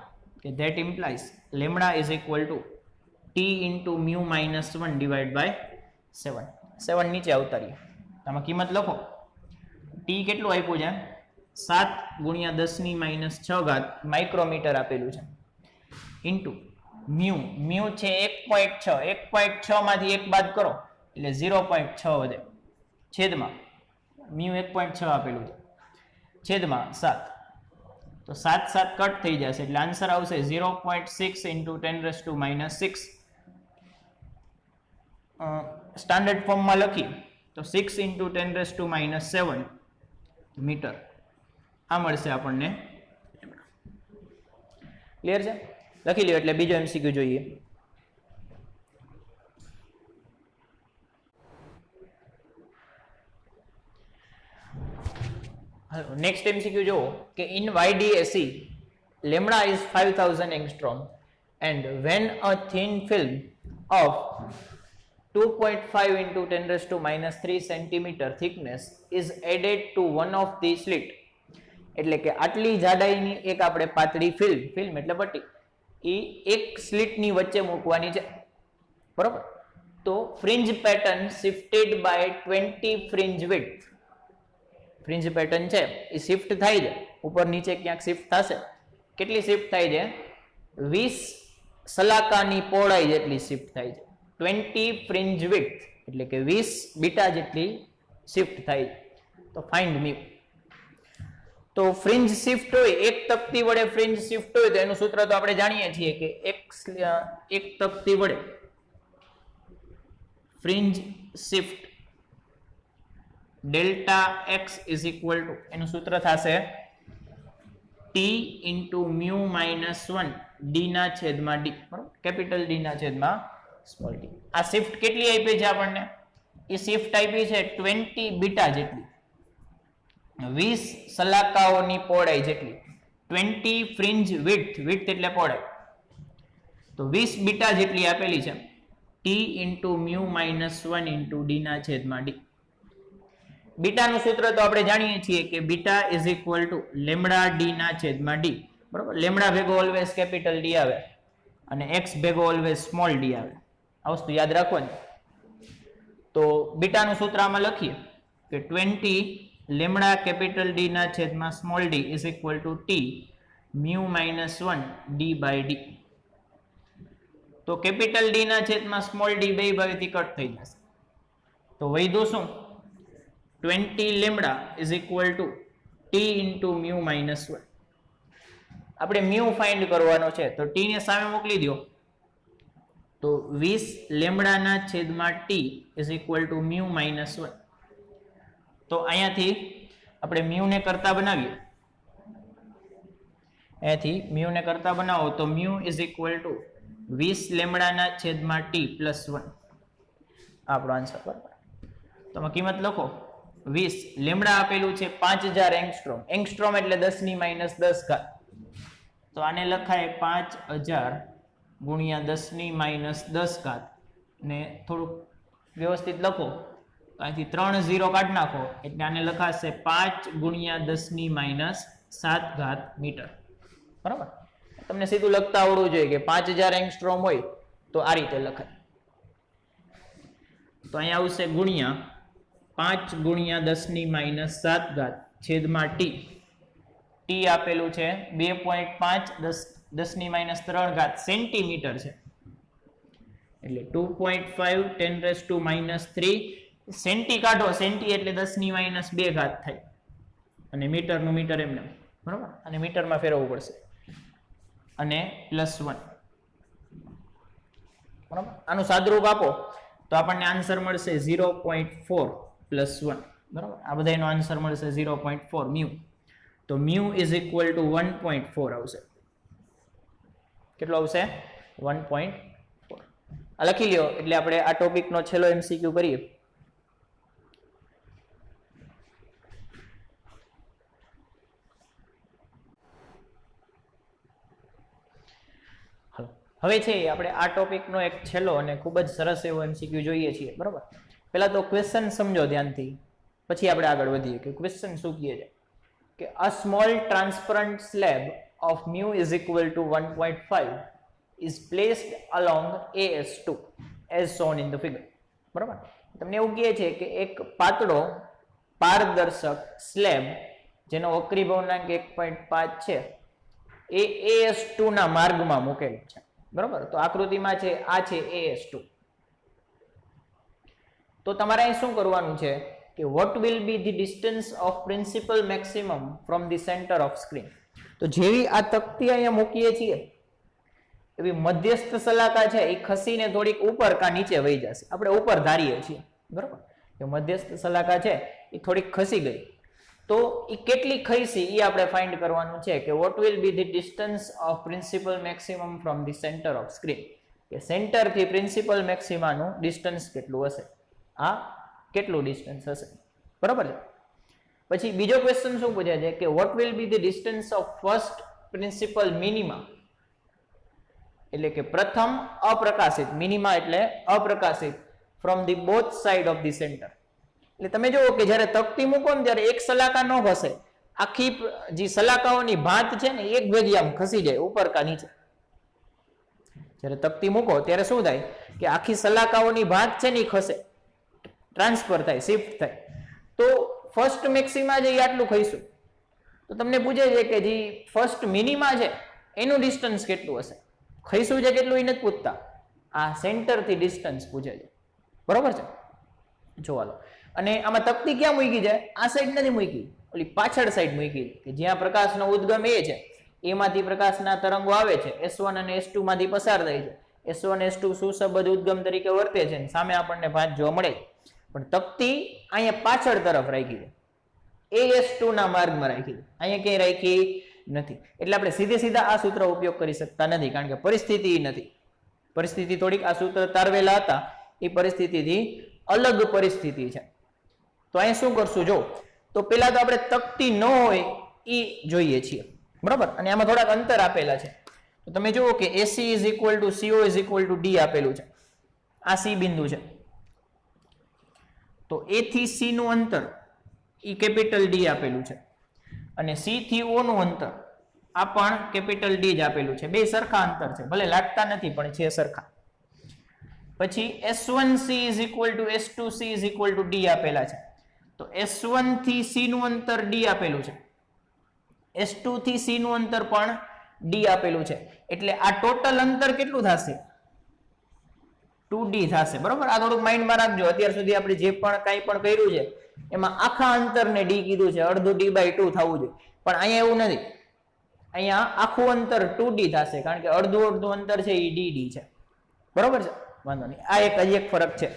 કે that implies lambda is equal to t * μ - 1 divided by 7. 7 નીચે અવતારીએ. આમાં કિંમત લખો. t કેટલું આપ્યું છે? 7 × 10⁻6 માઇક્રોમીટર આપેલું છે. ઇન્ટુ મ્યુ છે 1.6. 1.6 માંથી 1 બાદ કરો એટલે 0.6 વધે. છેદમાં મ્યુ 1.6 આપેલું છે છેદમાં 7. તો 7 7 કટ થઈ જશે એટલે આન્સર આવશે 0.6 × 10⁻6. સ્ટાન્ડર્ડ ફોર્મમાં લખી તો 6 × 10⁻7 મીટર આ મળશે આપણને. ક્લિયર છે? લખી લ્યો એટલે બીજો એમસીક્યુ જોઈએ. નેક્સ્ટ એમસીક્યુ જુઓ કે in YDAC lambda is 5000 angstrom and when a thin film of 2.5 × 10⁻³ centimetre thickness is added to one of the slit. એટલે કે આટલી જાડાઈની એક આપણે પાતળી ફિલ્મ એટલે પટ્ટી એ એક સ્લિટની વચ્ચે મૂકવાની છે. બરોબર? તો fringe pattern shifted by 20 fringe width. Fringe pattern છે એ શિફ્ટ થાય છે, ઉપર નીચે ક્યાંક શિફ્ટ થશે. કેટલી શિફ્ટ થાય છે? 20 સલાકાની પહોળાઈ જેટલી શિફ્ટ થાય છે. 20 ફ્રિન્જ વિડ્થ એટલે કે 20 બીટા જેટલી શિફ્ટ થાય છે. તો ફાઇન્ડ મ્યુ. તો ફ્રિન્જ શિફ્ટ હોય, એક તકતી વડે ફ્રિન્જ શિફ્ટ હોય તો એનું સૂત્ર તો આપણે જાણીએ છીએ કે એક તકતી વડે fringe shift delta x is equal two એનું સૂત્ર થશે t * μ - 1 d ના છેદમાં d. બરાબર? કેપિટલ d ના છેદમાં સ્મોલ d. આ શિફ્ટ કેટલી આપી છે આપણને? એ શિફ્ટ આપી છે 20 બીટા જેટલી, 20 સલાકાઓની પહોળાઈ જેટલી. 20 ફ્રિન્જ વિડ્થ એટલે પહોળાઈ, તો 20 બીટા જેટલી આપેલી છે. t * μ - 1 * d ના છેદમાં d. બીટાનું સૂત્ર તો આપણે જાણીએ છીએ કે beta is equal two lambda d ના છેદમાં d. બરોબર? લેમ્ડા ભેગો ઓલવેઝ કેપિટલ d આવે અને x ભેગો ઓલવેઝ સ્મોલ d આવે. આ વસ્તુ યાદ રાખવાની. તો બીટાનું સૂત્ર આમાં લખીએ કે 20 લેમ્ડા કેપિટલ d ના છેદમાં small d is equal to t μ - 1 d by d. તો કેપિટલ d ના છેદમાં સ્મોલ d બે બાજુથી કટ થઈ જશે. તો વધ્યું શું? 20 lambda is equal to t * μ - 1. આપણે મ્યુ ફાઇન્ડ કરવાનો છે તો t ને સામે મોકલી દો તો 20 લેમ્ડાના છેદમાં t ઇઝ ઇક્વલ ટુ μ - 1. તો અહીંયાથી આપણે મ્યુ ને કરતા બનાવીએ. અહીંયાથી મ્યુ ને કરતા બનાવો તો મ્યુ ઇઝ ઇક્વલ ટુ 20 લેમ્ડાના છેદમાં t પ્લસ 1. આપણો આન્સર. બરાબર? તમે કિંમત લખો. 20 લેમ્ડા આપેલું છે 5000 એંગસ્ટ્રોમ. એંગસ્ટ્રોમ એટલે 10⁻10. તો આને લખાય 5000 × 10⁻10 ને થોડુંક વ્યવસ્થિત લખો તો અહીંથી 3 0 કાઢી નાખો એટલે આને લખાશે 5 × 10⁻7 મીટર. બરાબર? તમને સીધું લખતા આવડવું જોઈએ કે 5000 એંગસ્ટ્રોમ હોય તો આ રીતે લખાય. તો અહીંયા આવશે ગુણ્યા 5 × 10⁻7 છેદમાં t. t આપેલું છે 2.5 10⁻3 સેન્ટીમીટર છે એટલે 2.5 10⁻³ સેન્ટી કાઢો. સેન્ટી એટલે 10⁻2 થાય અને મીટરનું મીટર એમને. બરાબર? અને મીટરમાં ફેરવવું પડશે અને +1. બરાબર? આનું સાદુરૂપ આપો તો આપણને આન્સર મળશે 0.4 + 1. બરાબર? આ બધાનો આન્સર મળશે 0.4 મ્યુ. તો મ્યુ ઇઝ ઇક્વલ ટુ 1.4 આવશે. કેટલો આવશે? 1.4. આ લખી લ્યો એટલે આપણે આ ટોપિકનો છેલ્લો એમસીક્યુ કરીએ. હવે છે આપણે આ ટોપિકનો એક છેલ્લો અને ખૂબ જ સરસ એવો MCQ જોઈએ છીએ, બરાબર. પહેલા તો ક્વેશ્ચન સમજો ધ્યાનથી, પછી આપણે આગળ વધીએ કે ક્વેશ્ચન શું કહે છે કે a small transparent slab of mu is equal to 1.5 is placed along AS2 as shown in the figure. બરાબર. તમને એવું કહે છે કે એક પાતળો પારદર્શક સ્લેબ જેનો વક્રી ભવનાંક 1.5 છે એ AS2 ના માર્ગમાં મૂકેલ છે, બરાબર. તો આકૃતિમાં છે આ છે AS2. તો તમારે અહીં શું કરવાનું છે કે what will be the distance of principal maximum from the center of screen. તો જેવી આ તકતી અહીંયા મૂકીએ છીએ એવી મધ્યસ્થ સલાકા છે એ ખસીને થોડીક ઉપર કા નીચે વહી જશે. આપણે ઉપર ધારીએ છીએ, બરાબર. કે મધ્યસ્થ સલાકા છે એ થોડીક ખસી ગઈ, તો એ કેટલી ખસી એ આપણે ફાઇન્ડ કરવાનું છે કે what will be the distance of principal maximum from the center of screen. કે સેન્ટર થી પ્રિન્સિપલ મેક્સિમાનું ડિસ્ટન્સ કેટલું હશે, આ કેટલું ડિસ્ટન્સ હશે, બરાબર છે. પછી બીજો ક્વેશ્ચન શું પૂછે છે કે what will be the distance of first principal minima, એટલે કે પ્રથમ અપ્રકાશિત, મિનિમા એટલે અપ્રકાશિત, from the both side of the center. એટલે તમે જુઓ કે જ્યારે તકતી મૂકો ને ત્યારે એક સલાકા ન ખસે, આખી જે સલાકાઓની ભાત છે ને એક ભેગી આમ ખસી જાય ઉપર કા નીચે. જ્યારે તકતી મૂકો ત્યારે શું થાય કે આખી સલાકાઓની ભાત છે ને એ ખસે, ટ્રાન્સફર થાય, શિફ્ટ થાય. તો ફર્સ્ટ મેક્સિમા છે એ આટલું ખઈશું. તો તમને પૂછે છે કે જે ફર્સ્ટ મિનિમા છે એનું ડિસ્ટન્સ કેટલું હશે, ખઈશું છે કેટલું એ નથી પૂછતા, આ સેન્ટર થી ડિસ્ટન્સ પૂછે છે, બરોબર છે. જોવાલો. અને આમાં તકતી ક્યાં મૂકી છે, આ સાઈડ નથી મૂકી, ઓલી પાછળ સાઈડ મૂકી કે જ્યાં પ્રકાશનો ઉદ્ગમ એ છે એમાંથી પ્રકાશના તરંગો આવે છે, S1 અને S2 માંથી પસાર થાય છે. S1 S2 સુસબદ્ધ ઉદ્ગમ તરીકે વર્તે છે, સામે આપણને ભાત જોવા મળે. પણ તકતી અહીંયા પાછળ તરફ રાખી છે, AS2 ના માર્ગમાં રાખી છે, અહીંયા ક્યાંય રાખી નથી. એટલે આપણે સીધે સીધા આ સૂત્ર ઉપયોગ કરી શકતા નથી, કારણ કે પરિસ્થિતિ નથી. પરિસ્થિતિ થોડીક આ સૂત્ર તારવેલા હતા એ પરિસ્થિતિથી અલગ પરિસ્થિતિ છે. તો અહીંયા શું કરશું, જો તો પેલા તો આપણે તકતી ન હોય એ જોઈએ છીએ, બરાબર. અને આમાં થોડાક અંતર આપેલા છે. તો તમે જુઓ કે AC is equal to CO is equal to D આપેલું છે, આ C બિંદુ છે. તો A થી C નું અંતર એ કેપિટલ D આપેલું છે, અને C થી O નું અંતર આ પણ કેપિટલ D જ આપેલું છે. બે સરખા અંતર છે, ભલે લાગતા નથી પણ છે સરખા. પછી S1C is equal to S2C is equal to D આપેલા છે. તો S1 થી C નું અંતર D આપેલું છે, S2 થી C નું અંતર પણ D આપેલું છે. એટલે આ ટોટલ અંતર કેટલું થશે, 2D થશે, બરોબર. આ થોડુંક માઇન્ડમાં રાખજો. અત્યાર સુધી આપણે જે પણ કાંઈ પણ કર્યું છે એમાં આખા અંતરને D કીધું છે, અડધું D/2 થવું જોઈએ. પણ અહીંયા એવું નથી, અહીંયા આખું અંતર 2D થશે, કારણ કે અડધું અડધું અંતર છે એ DD છે, બરોબર છે. વાંધો નહીં, આ એક ફરક છે,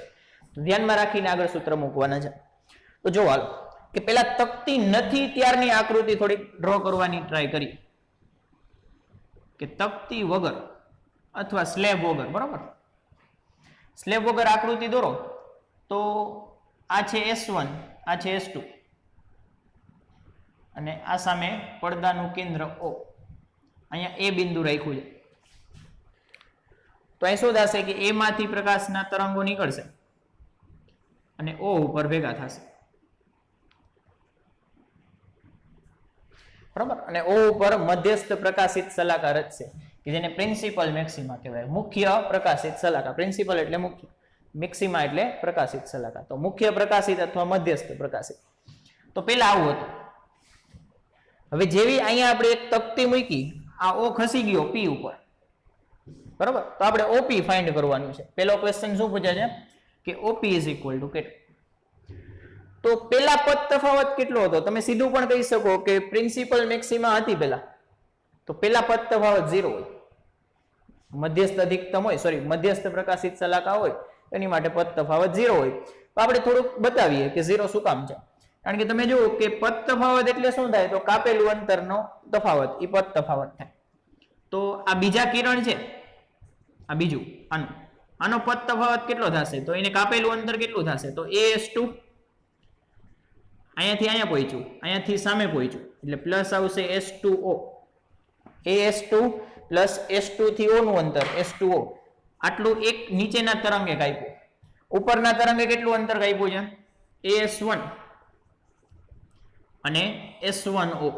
તો ધ્યાનમાં રાખીને આગળ સૂત્ર મૂકવાના છે. તો જો હાલો કે પેલા તકતી નથી ત્યારની આકૃતિ થોડીક ડ્રો કરવાની ટ્રાય કરી, કે તકતી વગર અથવા સ્લેબ વગર, બરોબર. સ્લેબ વગર આકૃતિ દોરો તો આ છે S1, આ છે S2, અને આ સામે પડદાનું કેન્દ્ર O, અહીંયા A બિંદુ રાખ્યું છે. તો અહીં શું થશે કે A માંથી પ્રકાશના તરંગો નીકળશે અને O ઉપર ભેગા થશે, બરાબર. અને O ઉપર મધ્યસ્થ પ્રકાશિત સલાકા રચશે કે જેને પ્રિન્સિપલ મેક્સિમા કહેવાય. મુખ્ય પ્રકાશિત સલાકા, પ્રિન્સિપલ એટલે મુખ્ય, મેક્સિમા એટલે પ્રકાશિત સલાકા. તો મુખ્ય પ્રકાશિત અથવા મધ્યસ્થ પ્રકાશિત. તો પેલા આવું હતું. હવે જેવી અહીંયા આપણે એક તકતી મૂકી, આ O ખસી ગયો P ઉપર, બરાબર. તો આપણે OP ફાઇન્ડ કરવાનું છે. પેલો ક્વેશ્ચન શું પૂછે છે કે OP ઇઝ ઇક્વલ ટુ કેટલું. તો પેલા પદ તફાવત કેટલો હતો, તમે સીધું પણ કહી શકો કે પ્રિન્સિપલ મેક્સિમા હતી પેલા, તો પેલા પદ તફાવત 0 હોય. મધ્યસ્થ અધિકતમ હોય, સોરી મધ્યસ્થ પ્રકાશિત સલાકા હોય એની માટે પદ તફાવત 0 હોય. તો આપણે થોડુંક બતાવીએ કે 0 શું કામ છે. કારણ કે તમે જુઓ કે પદ તફાવત એટલે શું થાય, તો કાપેલું અંતરનો તફાવત, એ પદ તફાવત થાય. તો આ બીજા કિરણ છે, આ બીજું, આનો પદ તફાવત કેટલો થશે, તો એને કાપેલું અંતર કેટલું થશે, તો AS2, અહીંયાથી અહીંયા પહોંચ્યું, અહીંયાથી સામે પહોંચ્યું, એટલે પ્લસ આવશે S2O, AS2 પ્લસ S2 થી O નું અંતર S2O આટલું એક નીચેના તરંગે કાપ્યું. ઉપરના તરંગે કેટલું અંતર કાપ્યું છે AS1 અને S1O.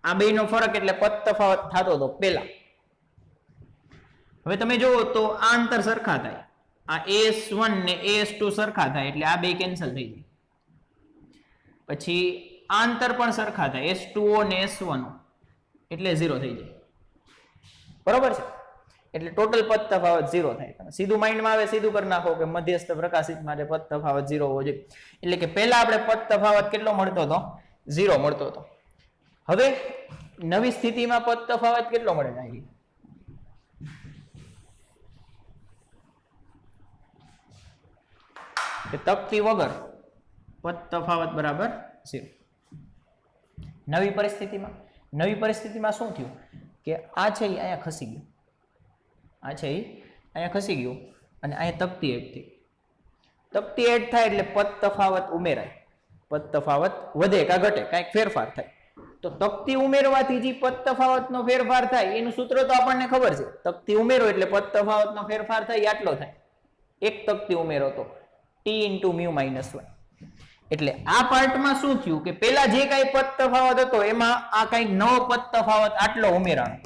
આ બેનો ફરક એટલે પદ તફાવત થતો હતો પેલા. હવે તમે જુઓ તો આ અંતર સરખા થાય, આ AS1 ને AS2 સરખા થાય એટલે આ બે કેન્સલ થઈ જાય. પછી આ અંતર પણ સરખા થાય S2O ને S1O એટલે 0 થઈ જાય. બરોબર છે? એટલે ટોટલ પદ તફાવત 0 થાય. સીધું માઇન્ડમાં આવે સીધું કરી નાખો કે મધ્યસ્થ પ્રકાશિત માટે પદ તફાવત 0 હોવો જોઈએ. એટલે કે પહેલા આપણે પદ તફાવત કેટલો મળતો હતો? 0 મળતો હતો. હવે નવી સ્થિતિમાં પદ તફાવત કેટલો મળે છે? કે તકતી વગર પદ તફાવત બરાબર 0. નવી પરિસ્થિતિમાં શું થયું કે આ છે એ અહીંયા ખસી ગયું, આ છે એ અહીંયા ખસી ગયું અને અહીંયા તકતી એડ થઈ. તકતી એડ થાય એટલે પદ તફાવત ઉમેરાય, પદ તફાવત વધે કા ઘટે, કાંઈક ફેરફાર થાય. તો તકતી ઉમેરવાથી જે પદ તફાવતનો ફેરફાર થાય એનું સૂત્ર તો આપણને ખબર છે. તકતી ઉમેરો એટલે પદ તફાવતનો ફેરફાર થાય એ આટલો થાય. એક તકતી ઉમેરો તો T × μ-1. એટલે આ પાર્ટમાં શું થયું કે પેલા જે કાંઈ પદ તફાવત હતો એમાં આ કાંઈક નવો પદ તફાવત આટલો ઉમેરાણો,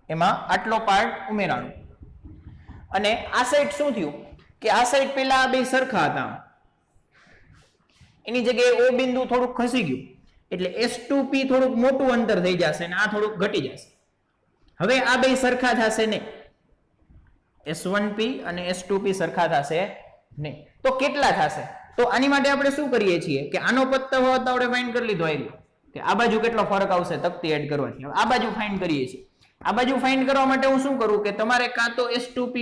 એમાં આટલો પાર્ટ ઉમેરાણો. અને આ સાઈડ શું થયું કે આ સાઈડ પેલા આ બે સરખા હતા, એની જગ્યાએ O બિંદુ થોડુંક ખસી ગયું એટલે S2P થોડુંક મોટું અંતર થઈ જશે અને આ થોડુંક ઘટી જશે. હવે આ બે સરખા થશે નહીં, S1P અને S2P સરખા થશે નહીં. તો કેટલા થશે? તો આની માટે આપણે શું કરીએ છીએ કે આનો પદ તફાવત આપણે ફાઇન્ડ કરી લીધો આવી કે આ બાજુ કેટલો ફરક આવશે તકતી એડ કરવાથી. આ બાજુ ફાઇન્ડ કરીએ છીએ. આ બાજુ ફાઇન્ડ કરવા માટે હું શું કરું કે તમારે કાં તો S2P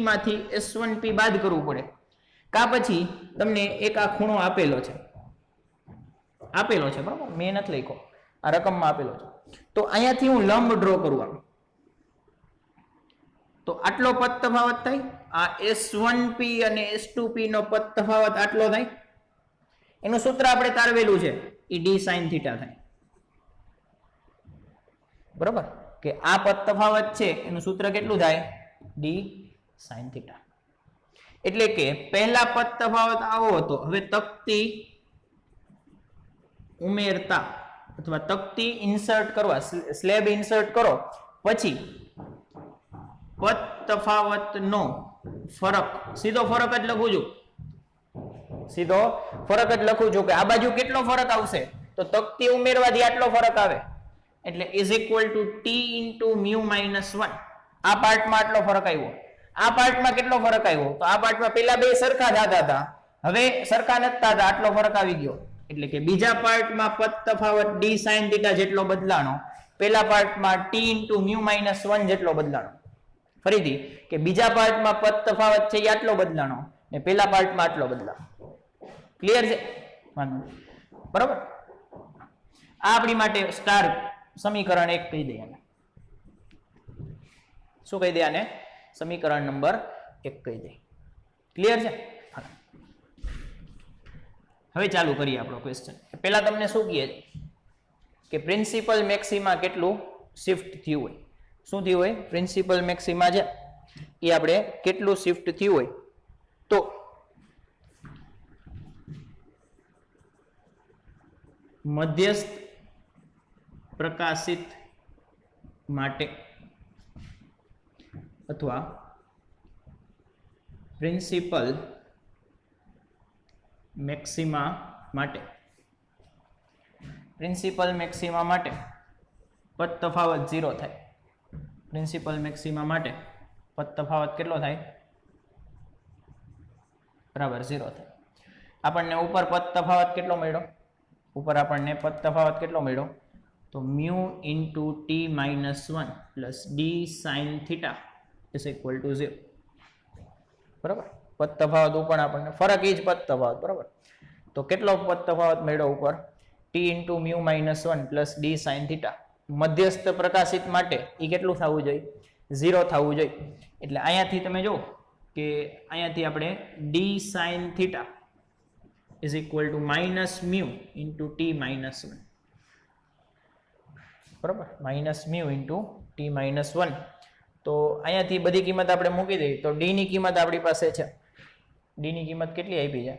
માંથી S1P બાદ કરવું પડે, કાં પછી તમને એક આ ખૂણો આપેલો છે બરાબર, મેં નથી લખ્યો, આ રકમમાં આપેલો છે. તો અહીંયાથી હું લંબ ડ્રો કરું આમ, તો આટલો પદ તફાવત થાય. આ S1P અને S2P નો પદ તફાવત આટલો થાય. એનું સૂત્ર આપણે તારવેલું છે એ D sin θ થાય. બરોબર કે આ પદ તફાવત છે એનું સૂત્ર કેટલું થાય? D sin θ. એટલે કે પહેલા પદ તફાવત આવો હતો, હવે તકતી ઉમેરતા અથવા તકતી ઇન્સર્ટ કરવા, સ્લેબ ઇન્સર્ટ કરો પછી પદ તફાવતનો ફરક, સીધો ફરક જ લખું છું કે આ બાજુ કેટલો ફરક આવશે તો તકતી ઉમેરવાથી આટલો ફરક આવે એટલે ઇઝ ઇક્વલ ટુ T × μ-1. આ પાર્ટમાં આટલો ફરક આવ્યો, આ પાર્ટમાં કેટલો ફરક આવ્યો તો આ પાર્ટમાં પેલા બે સરખા થતા હતા, હવે સરખા નતા થતા, આટલો ફરક આવી ગયો. એટલે કે બીજા પાર્ટમાં પદ તફાવત D sin θ જેટલો બદલાણો, પેલા પાર્ટમાં T × μ-1 જેટલો બદલાણો. ફરીથી કે બીજા પાર્ટમાં પદ તફાવત છે એ આટલો બદલાણો ને પેલા પાર્ટમાં આટલો બદલાણો. ક્લિયર છે? બરાબર. આ આપણી માટે સ્ટાર સમીકરણ 1 કહી દઈએ. શું કહી દે આને? સમીકરણ નંબર 1 કહી દે. ક્લિયર છે? હવે ચાલુ કરીએ આપણો ક્વેશ્ચન. પહેલા તમને શું કહે કે પ્રિન્સિપલ મેક્સિમા કેટલું શિફ્ટ થયું હોય. શું થયું હોય? પ્રિન્સિપલ મેક્સિમા છે એ આપણે કેટલું શિફ્ટ થયું હોય તો મધ્યસ્થ પ્રકાશિત માટે અથવા પ્રિન્સિપલ મેક્સિમા માટે પદ તફાવત 0 થાય. પ્રિન્સિપલ મેક્સિમા માટે પદ તફાવત કેટલો થાય? બરાબર 0 થાય. આપણને ઉપર પદ તફાવત કેટલો મળ્યો? ઉપર આપણને પદ તફાવત કેટલો મળ્યો? તો μ × T-1 plus D sin θ is equal to 0. બરાબર. પદ તફાવત ઉપર આપણને ફરક એ જ પદ તફાવત. બરાબર. તો કેટલો પદ તફાવત મળ્યો ઉપર? T × μ-1 plus D sin θ. મધ્યસ્થ પ્રકાશિત માટે એ કેટલું થવું જોઈએ? 0 થવું જોઈએ. એટલે અહીંયાથી તમે જો કે અહીંયાથી આપણે D sin θ is equal to -μ × T-1. બરાબર, minus mu into T minus 1. તો અહીંયાથી બધી કિંમત આપણે મૂકી દઈએ તો ડી ની કિંમત આપણી પાસે છે. ડી ની કિંમત કેટલી આપી છે?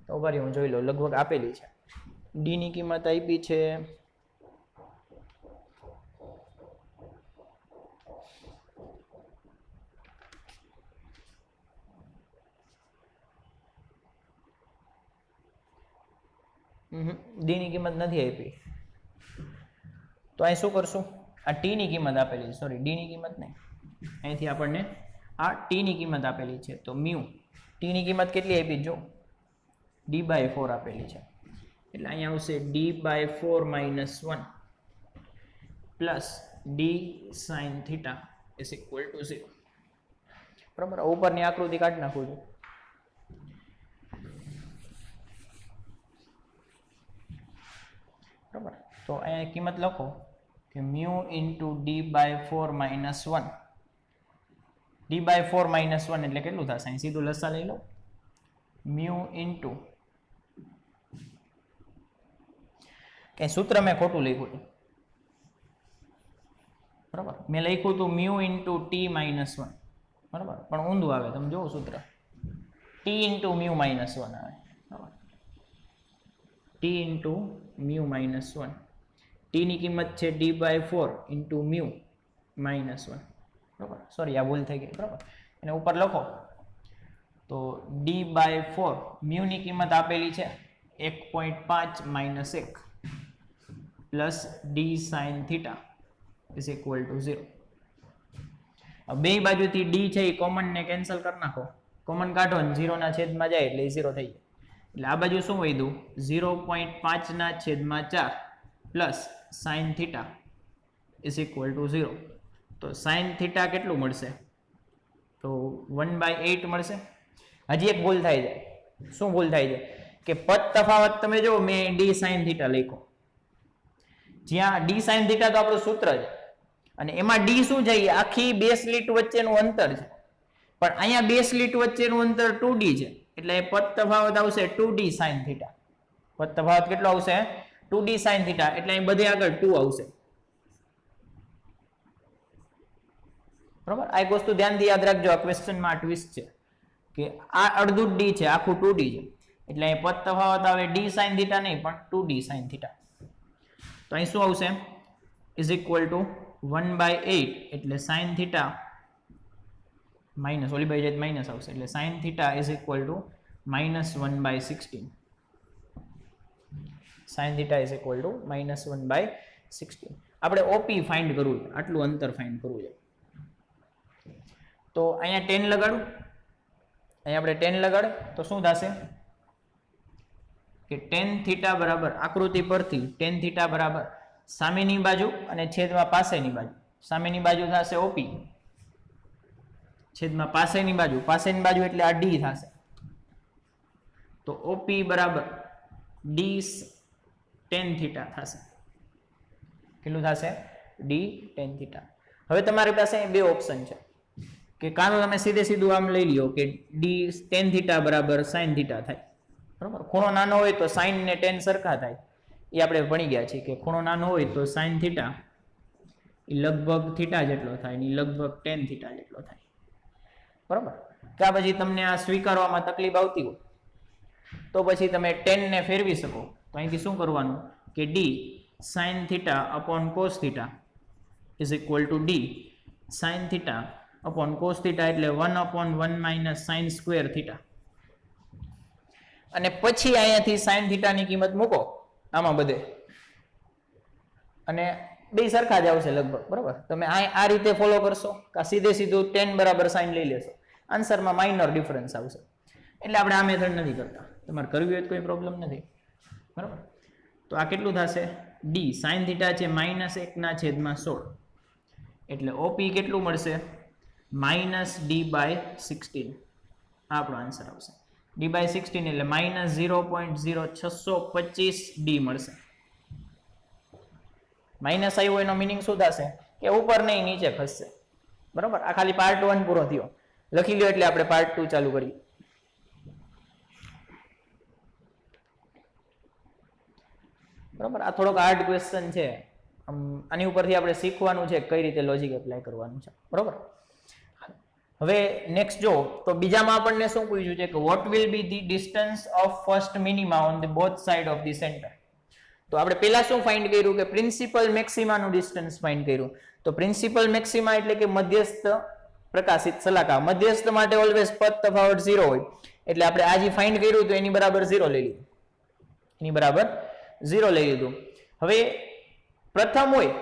તો ઉભા હું જોઈ લઉં, લગભગ આપેલી છે. ડી ની કિંમત આપી છે ડી ની કિંમત નથી આપી. તો અહીં શું કરશું? આ ટી ની કિંમત આપેલી છે, સોરી ડી ની કિંમત નહીં, અહીંથી આપણને આ ટી ની કિંમત આપેલી છે. તો મ્યુ ટી ની કિંમત કેટલી આપી? જો d/4 આપેલી છે, એટલે અહીંયા આવશે d/4 minus 1 plus D sine theta is equal to 0. બરાબર, ઉપરની આકૃતિ કાઢી નાખું છું. બરાબર, તો અહીંયા કિંમત લખો કે mu into d/4 minus 1. d/4 minus 1 એટલે કેટલું થશે? અહીં સીધું લસા લઈ લો. મ્યુ ઇન્ટુ કઈ સૂત્ર મેં ખોટું લખ્યું હતું. બરાબર, મેં લખ્યું હતું મ્યુ ઇન્ટુ ટી માઇનસ 1. બરાબર, પણ ઊંધું આવે, તમે જોવો સૂત્ર ટી ઇન્ટુ મ્યુ માઇનસ 1 આવે. બરાબર, T into mu minus 1. T ની કિંમત છે d/4 ઇન્ટુ મ્યુ માઇનસ 1. બરાબર, સોરી આ ભૂલ થઈ ગઈ. બરાબર, એને ઉપર લખો તો d/4 મ્યુ ની કિંમત આપેલી છે 1.5 minus 1 plus D sine theta is equal to 0. બે બાજુથી ડી છે એ કોમન ને કેન્સલ કરી નાખો, કોમન કાઢો ને 0 ના છેદમાં જાય એટલે 0 થઈ જાય. એટલે આ બાજુ શું વધ્યું? 0.5 ના છેદમાં 4 plus sine theta is equal to 0. તો સાઇન થીટા કેટલું મળશે? તો 1/8 મળશે. હજી એક ભૂલ થાય છે. શું ભૂલ થાય છે? કે પદ તફાવત તમે જો મેં ડી સાઇન થીટા લખ્યો, જ્યાં ડી સાઇન થીટા તો આપણું સૂત્ર છે અને એમાં ડી શું છે? આખી બે સ્લીટ વચ્ચેનું અંતર છે. પણ અહીંયા બે સ્લીટ વચ્ચેનું અંતર 2d છે, એટલે પદ તફાવત આવશે 2d sin થીટા. પદ તફાવત કેટલો આવશે? 2d sin થીટા, એટલે અહીં બધે આગળ 2 આવશે. બરાબર, આ એક વસ્તુ ધ્યાનથી યાદ રાખજો, આ ક્વેશ્ચનમાં ટ્વિસ્ટ છે કે આ અડધું ડી છે, આખું 2d છે, એટલે અહીં પદ તફાવત આવે d sin થીટા નહીં પણ 2d sin થીટા. તો અહીં શું આવશે? ઇઝ ઇક્વલ ટુ 1/8 એટલે sin થીટા માઇનસ ઓલી બાજુ જાય માઇનસ આવશે, એટલે sin theta is equal two -1/16. sin theta is equal two -1/16. આપણે ઓપી ફાઇન્ડ કરવું છે, આટલું અંતર ફાઇન્ડ કરવું છે. તો અહીંયા 10 લગાડું, અહીંયા આપણે 10 લગાડ તો શું થશે કે tan થીટા બરાબર આકૃતિ પરથી tan થીટા બરાબર સામેની બાજુ અને છેદમાં પાસેની બાજુ. સામેની બાજુ થશે ઓપી, છેદમાં પાસેની બાજુ એટલે આ ડી થશે. તો ઓપી બરાબર ડી tan થીટા થશે. કેટલું થશે? D tan theta. હવે તમારી પાસે બે ઓપ્શન છે કે કાં તો તમે સીધું આમ લઈ લ્યો કે ડી tan થીટા બરાબર sin થીટા થાય. બરાબર, ખૂણો નાનો હોય તો sin ને tan સરખા થાય, એ આપણે ભણી ગયા છીએ કે ખૂણો નાનો હોય તો sin થીટા એ લગભગ થીટા જેટલો થાય ને લગભગ tan થીટા જેટલો થાય. બરાબર, ત્યાર પછી તમને આ સ્વીકારવામાં તકલીફ આવતી હોય તો પછી તમે tan ને ફેરવી શકો. તો અહીંથી શું કરવાનું કે d sin theta upon cos theta is equal two d sin theta upon cos theta એટલે 1/1 - sin સ્ક્વેર થીટા. અને પછી અહીંયાથી sin થીટાની કિંમત મૂકો આમાં બધે, અને બે સરખા જ આવશે લગભગ. બરાબર, તમે આ રીતે ફોલો કરશો કે સીધું tan બરાબર sin લઈ લેશો, આન્સરમાં માઇનર ડિફરન્સ આવશે. એટલે આપણે આ મેથડ નથી કરતા, તમારે કરવી હોય તો કોઈ પ્રોબ્લેમ નથી. બરાબર, તો આ કેટલું થશે? d sin થીટા છે -1/16, એટલે ઓપી કેટલું મળશે? -d/16. આ આપણો આન્સર આવશે. d/16 એટલે -0.0625 d મળશે. માઇનસ આવ્યો એનો મિનિંગ શું થશે કે ઉપર નહીં નીચે ખસશે. બરાબર, આ ખાલી પાર્ટ 1 પૂરો થયો. લખી લ્યો એટલે આપણે પાર્ટ 2 ચાલુ કરીએ. બરાબર, આ થોડોક હાર્ડ ક્વેશ્ચન છે આની ઉપરથી આપણે શીખવાનું છે કઈ રીતે લોજિક એપ્લાય કરવાનું છે, બરોબર. હવે નેક્સ્ટ જો તો બીજામાં આપણને શું પૂછ્યું છે કે what will be the distance of first minima on the both side of the centre. તો આપણે પહેલા શું ફાઇન્ડ કર્યું કે પ્રિન્સિપલ મેક્સિમાનું ડિસ્ટન્સ ફાઇન્ડ કર્યું. તો પ્રિન્સિપલ મેક્સિમા એટલે કે મધ્યસ્થ પ્રકાશિત સલાકા. મધ્યસ્થ માટે ઓલવેઝ પદ તફાવત 0 હોય, એટલે આપણે આ જે ફાઇન્ડ કર્યું તો એની બરાબર 0 લઈ લીધું, એની બરાબર 0 લઈ લીધું. હવે પ્રથમ હોય,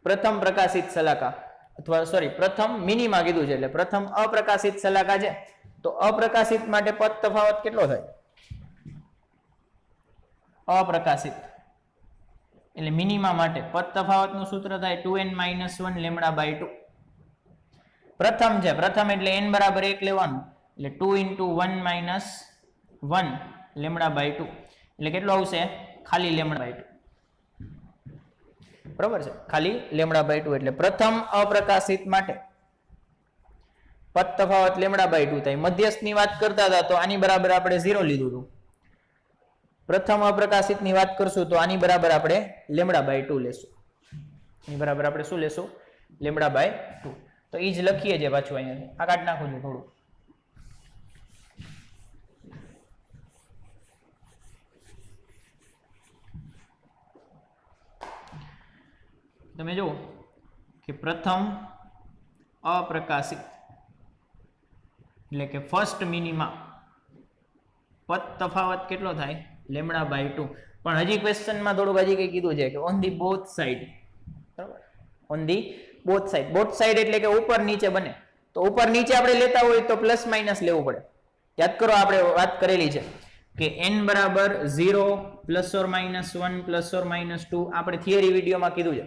પ્રથમ પ્રકાશિત સલાકા અથવા સોરી પ્રથમ મિનિમા કીધું છે, એટલે પ્રથમ અપ્રકાશિત સલાકા છે. તો અપ્રકાશિત માટે પદ તફાવત કેટલો થાય? અપ્રકાશિત એટલે મિનિમા માટે પદ તફાવતનું સૂત્ર થાય 2n-1 λ/2. પ્રથમ છે, પ્રથમ એટલે n બરાબર 1 લેવાનું, એટલે 2 × 1 - 1 λ/2 એટલે કેટલું આવશે? ખાલી λ/2, બરોબર છે, ખાલી λ/2. એટલે પ્રથમ અપ્રકાશિત માટે પદ તફાવત λ/2 થાય. મધ્યસ્થની વાત કરતા હતા તો આની બરાબર આપણે 0 લીધું હતું. પ્રથમ અપ્રકાશિત ની વાત કરશું તો આની બરાબર આપણે λ/2 લેશું. એની બરાબર આપણે શું લેશું? λ/2. તો એ જ લખીએ છે પાછું અહીંયા, આ કાઢ નાખું છું થોડું. તમે જુઓ કે પ્રથમ અપ્રકાશિત એટલે કે ફર્સ્ટ મિનિમા પદ તફાવત કેટલો થાય? λ/2. પણ હજી ક્વેશ્ચનમાં થોડુંક હજી કઈ કીધું છે કે ઓન ધી બોથ સાઇડ, બરાબર, on the both side. Both side એટલે કે ઉપર નીચે બને. તો ઉપર નીચે આપણે લેતા હોય તો પ્લસ માઇનસ લેવું પડે. યાદ કરો આપણે વાત કરેલી છે કે n બરાબર 0 ±1 ±2. આપણે થિયરી વિડીયોમાં કીધું છે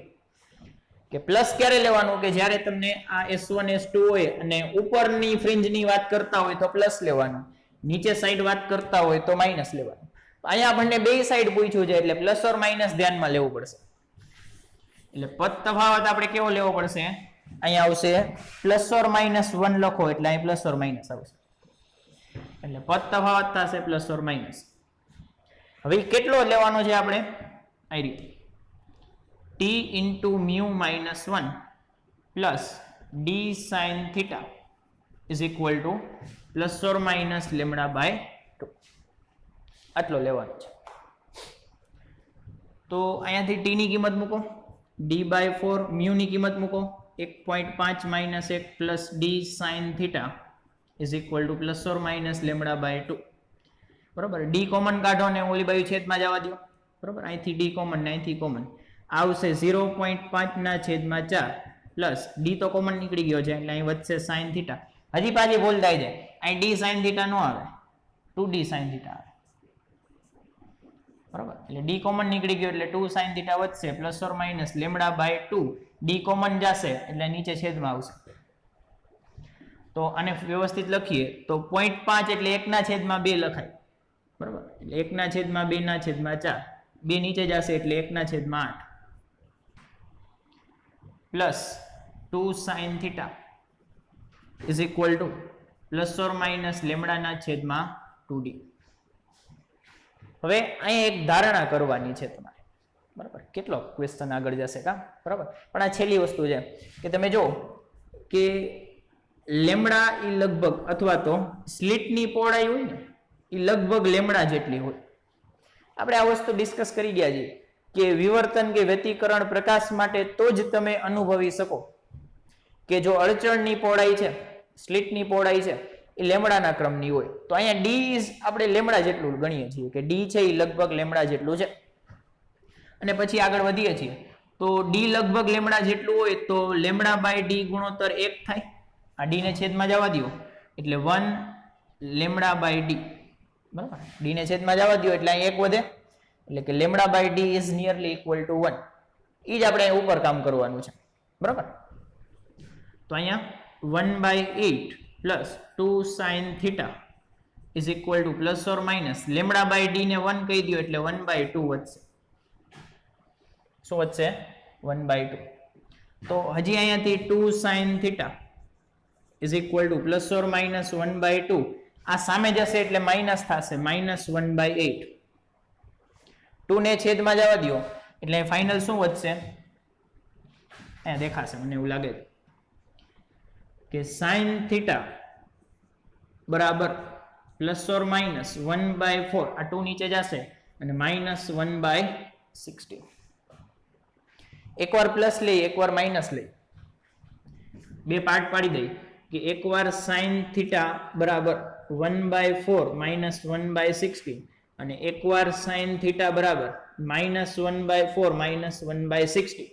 કે પ્લસ ક્યારે લેવાનું? કે જ્યારે તમને આ S1 S2 હોય અને ઉપરની ફ્રિન્જની વાત કરતા હોય તો પ્લસ લેવાનું, નીચે સાઈડ વાત કરતા હોય તો માઇનસ લેવાનું. અહીંયા આપણને બે સાઈડ પૂછ્યું છે એટલે પ્લસ ઓર માઇનસ ધ્યાનમાં લેવું પડશે. એટલે પદ તફાવત આપણે કેવો લેવો પડશે? અહીંયા આવશે +or-1 લખો એટલે અહીં પ્લસ ઓર માઇનસ આવશે, એટલે પદ તફાવત થશે પ્લસ ઓર માઇનસ. હવે કેટલો લેવાનો છે આપણે? આ રીતે t × μ-1 plus d sin θ is equal to +or-λ/2. આટલો લેવાનો છે. તો અહીંયાથી t ની કિંમત મૂકો, d/4 μ ની કિંમત મૂકો, 1.5 - 1 plus d sin θ is equal to +or-λ/2. બરોબર. d કોમન કાઢો ને ઓલી બાજુ છેદમાં જવા દો, બરોબર. અહીંથી d કોમન ને અહીંથી કોમન આવશે 0.5/4 પ્લસ d તો કોમન નીકળી ગયો છે એટલે અહીં વધશે sin θ. હજી પાછી ભૂલ થાય છે, અહીં d sin θ નો આવે, 2d sin θ આવે, બરોબર. એટલે d કોમન નીકળી ગયો એટલે 2 sin θ વધશે +or-λ/2. d કોમન જશે એટલે નીચે છેદમાં આવશે. તો આને વ્યવસ્થિત લખીએ તો 0.5 એટલે 1/2 લખાય, બરોબર. એટલે 1/2/4, 2 નીચે જશે એટલે 1/8 plus 2 sin θ is equal to +or-λ/2d. હવે અહીં એક ધારણા કરવાની છે તમારે, બરાબર. કેટલો ક્વેશ્ચન આગળ જશે કા, બરાબર. પણ આ છેલ્લી વસ્તુ છે કે તમે જો કે લેમડા એ લગભગ અથવા તો સ્લિટની પહોળાઈ હોય ને એ લગભગ લેમડા જેટલી હોય. આપણે આ વસ્તુ ડિસ્કસ કરી ગયા છીએ કે વિવર્તન કે વ્યતિકરણ પ્રકાશ માટે તો જ તમે અનુભવી શકો કે જો અડચણની પહોળાઈ છે, સ્લિટની પહોળાઈ છે એ લેમડાના ક્રમની હોય. તો અહીંયા d આપણે લેમડા જેટલું ગણીએ છીએ કે d છે એ લગભગ લેમડા જેટલું છે. અને પછી આગળ વધીએ છીએ તો d લગભગ લેમડા જેટલું હોય તો λ/d ગુણોત્તર 1 થાય. આ d ને છેદમાં જવા દો એટલે 1 λ/d, બરાબર. d ને છેદમાં જવા દો એટલે અહીં 1 વધે એટલે કે λ/d is nearly equal to 1. એ જ આપણે ઉપર કામ કરવાનું છે, બરાબર. તો અહીંયા 1/8 plus 2 sin θ is equal to +or-λ/d ને 1 કહી દો એટલે 1/2 વધશે. શું વધશે? 1/2. તો હજી અહીંયાથી 2 sin θ is equal two +or-1/2. આ સામે જશે એટલે માઇનસ થશે, -1/8. 2 ને છેદમાં જવા દો એટલે ફાઇનલ શું વધશે? અહીંયા દેખાશે મને એવું લાગે છે કે sin થીટા બરાબર પ્લસ ઓર માઇનસ 1/4 આ 2 નીચે જશે અને -1/16 એકવાર પ્લસ લઈ એકવાર માઇનસ લઈ બે પાર્ટ પાડી દઈ કે એકવાર sin થીટા બરાબર 1/4 -1/16 અને એકવાર sin થીટા બરાબર -1/4 -1/16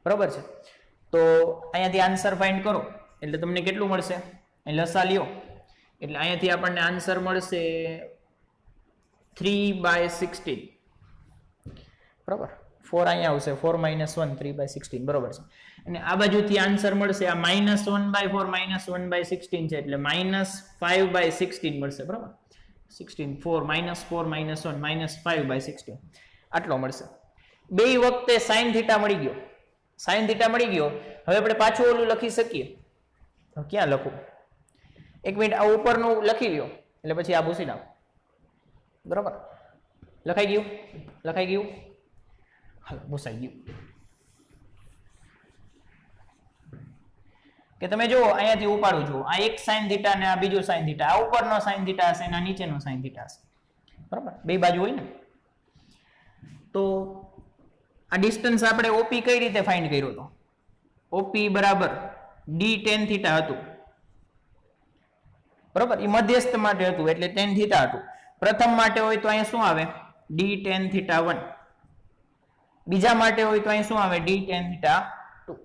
બરાબર છે તો અહીંયાથી આન્સર ફાઇન્ડ કરો એટલે તમને કેટલું મળશે અહીં લસા લ્યો એટલે અહીંયાથી આપણને આન્સર મળશે 3/16 બરાબર 4 અહીંયા આવશે 4 - 1 3/16 બરાબર છે અને આ બાજુથી આન્સર મળશે આ -1/4 -1/16 છે એટલે -5/16 મળશે બરાબર 16 4 -4 -1 -5/16 આટલો મળશે બે વખતે sin થીટા મળી ગયો sin થીટા મળી ગયો હવે આપણે પાછું ઓલું લખી શકીએ તો ક્યાં લખું એક મિનિટ આ ઉપરનું લખી લ્યો એટલે પછી આ ભૂસી નાખો બરાબર લખાઈ ગયું હાલો ભૂસાઈ ગયું કે તમે જુઓ અહીંયાથી ઉપાડું છું આ એક sin થીટા અને આ બીજું sin થીટા આ ઉપરનો sin થીટા હશે અને આ નીચેનો sin થીટા હશે બરાબર બે બાજુ હોય ને તો આ ડિસ્ટન્સ આપણે OP કઈ રીતે ફાઇન્ડ કર્યો હતો OP બરાબર d tan થીટા હતું બરાબર એ મધ્યસ્થ માટે હતું એટલે tan થીટા હતું પ્રથમ માટે હોય તો અહીંયા શું આવે d tan થીટા 1 બીજા માટે હોય તો અહીં શું આવે d tan થીટા 2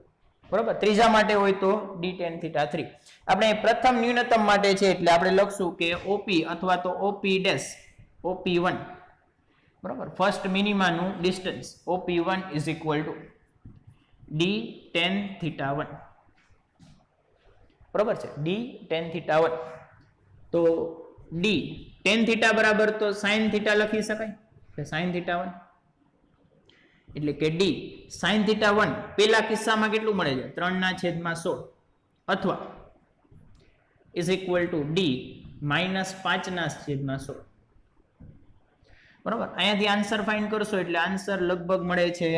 બરાબર ત્રીજા માટે હોય તો d tan થીટા 3 આપણે પ્રથમ ન્યૂનતમ માટે છે એટલે આપણે લખશું કે OP અથવા તો OP1 બરાબર ફર્સ્ટ મિનિમા નું distance OP1 = d tan theta 1 બરાબર છે d tan થીટા 1 તો d tan થીટા બરાબર તો sin થીટા લખી શકાય કે sin થીટા 1 એટલે કે d sin થીટા 1 પેલા કિસ્સામાં કેટલું મળે છે 3/16 અથવા = d -5/16 બરાબર અહીંયાથી આન્સર ફાઇન્ડ કરશો એટલે આન્સર લગભગ મળે છે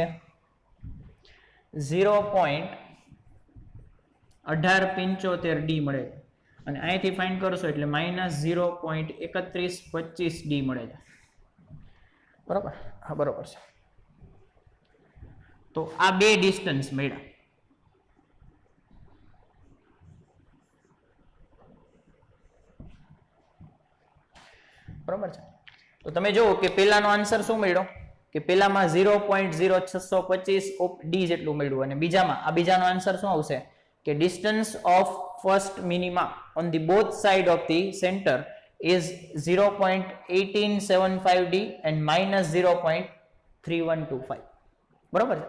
0.1875 d મળે છે અને અહીંયાથી ફાઇન્ડ કરશો એટલે -0.3125 d મળે છે બરાબર હા બરાબર છે તો આ બે ડિસ્ટન્સ મળ્યા બરાબર છે તો તમે જુઓ કે પેલાનો આન્સર શું મળ્યો કે પેલામાં 0.0625 d જેટલું મળ્યું અને બીજામાં આ બીજાનો આન્સર શું આવશે કે distance of first minima on the both side of the center is 0.1875 d and -0.3125 બરાબર છે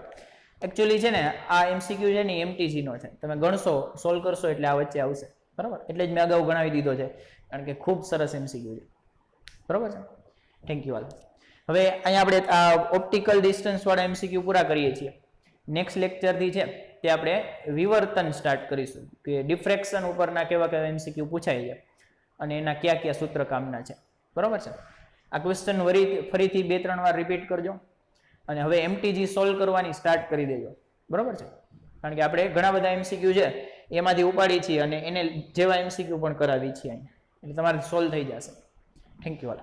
એકચ્યુઅલી છે ને આ MCQ છે ને MTG નો છે તમે ગણશો સોલ્વ કરશો એટલે આ વચ્ચે આવશે બરાબર એટલે જ મેં અગાઉ ગણાવી દીધો છે કારણ કે ખૂબ સરસ MCQ છે બરાબર છે થેન્ક યુ ઓલ હવે અહીંયા આપણે આ ઓપ્ટિકલ ડિસ્ટન્સ વાળા MCQ પૂરા કરીએ છીએ નેક્સ્ટ લેક્ચર થી છે તે આપણે વિવર્તન સ્ટાર્ટ કરીશું કે ડિફ્રેક્શન ઉપરના કેવા કેવા MCQ પૂછાય છે અને એના કયા કયા સૂત્ર કામના છે બરાબર છે આ ક્વેશ્ચન ફરીથી 2-3 વાર રિપીટ કરજો અને હવે MTG સોલ્વ કરવાની સ્ટાર્ટ કરી દેજો બરાબર છે કારણ કે આપણે ઘણા બધા MCQ છે એમાંથી ઉપાડી છીએ અને એને જેવા MCQ પણ કરાવી છીએ એટલે તમારે સોલ્વ થઈ જશે થેન્ક યુ ઓલ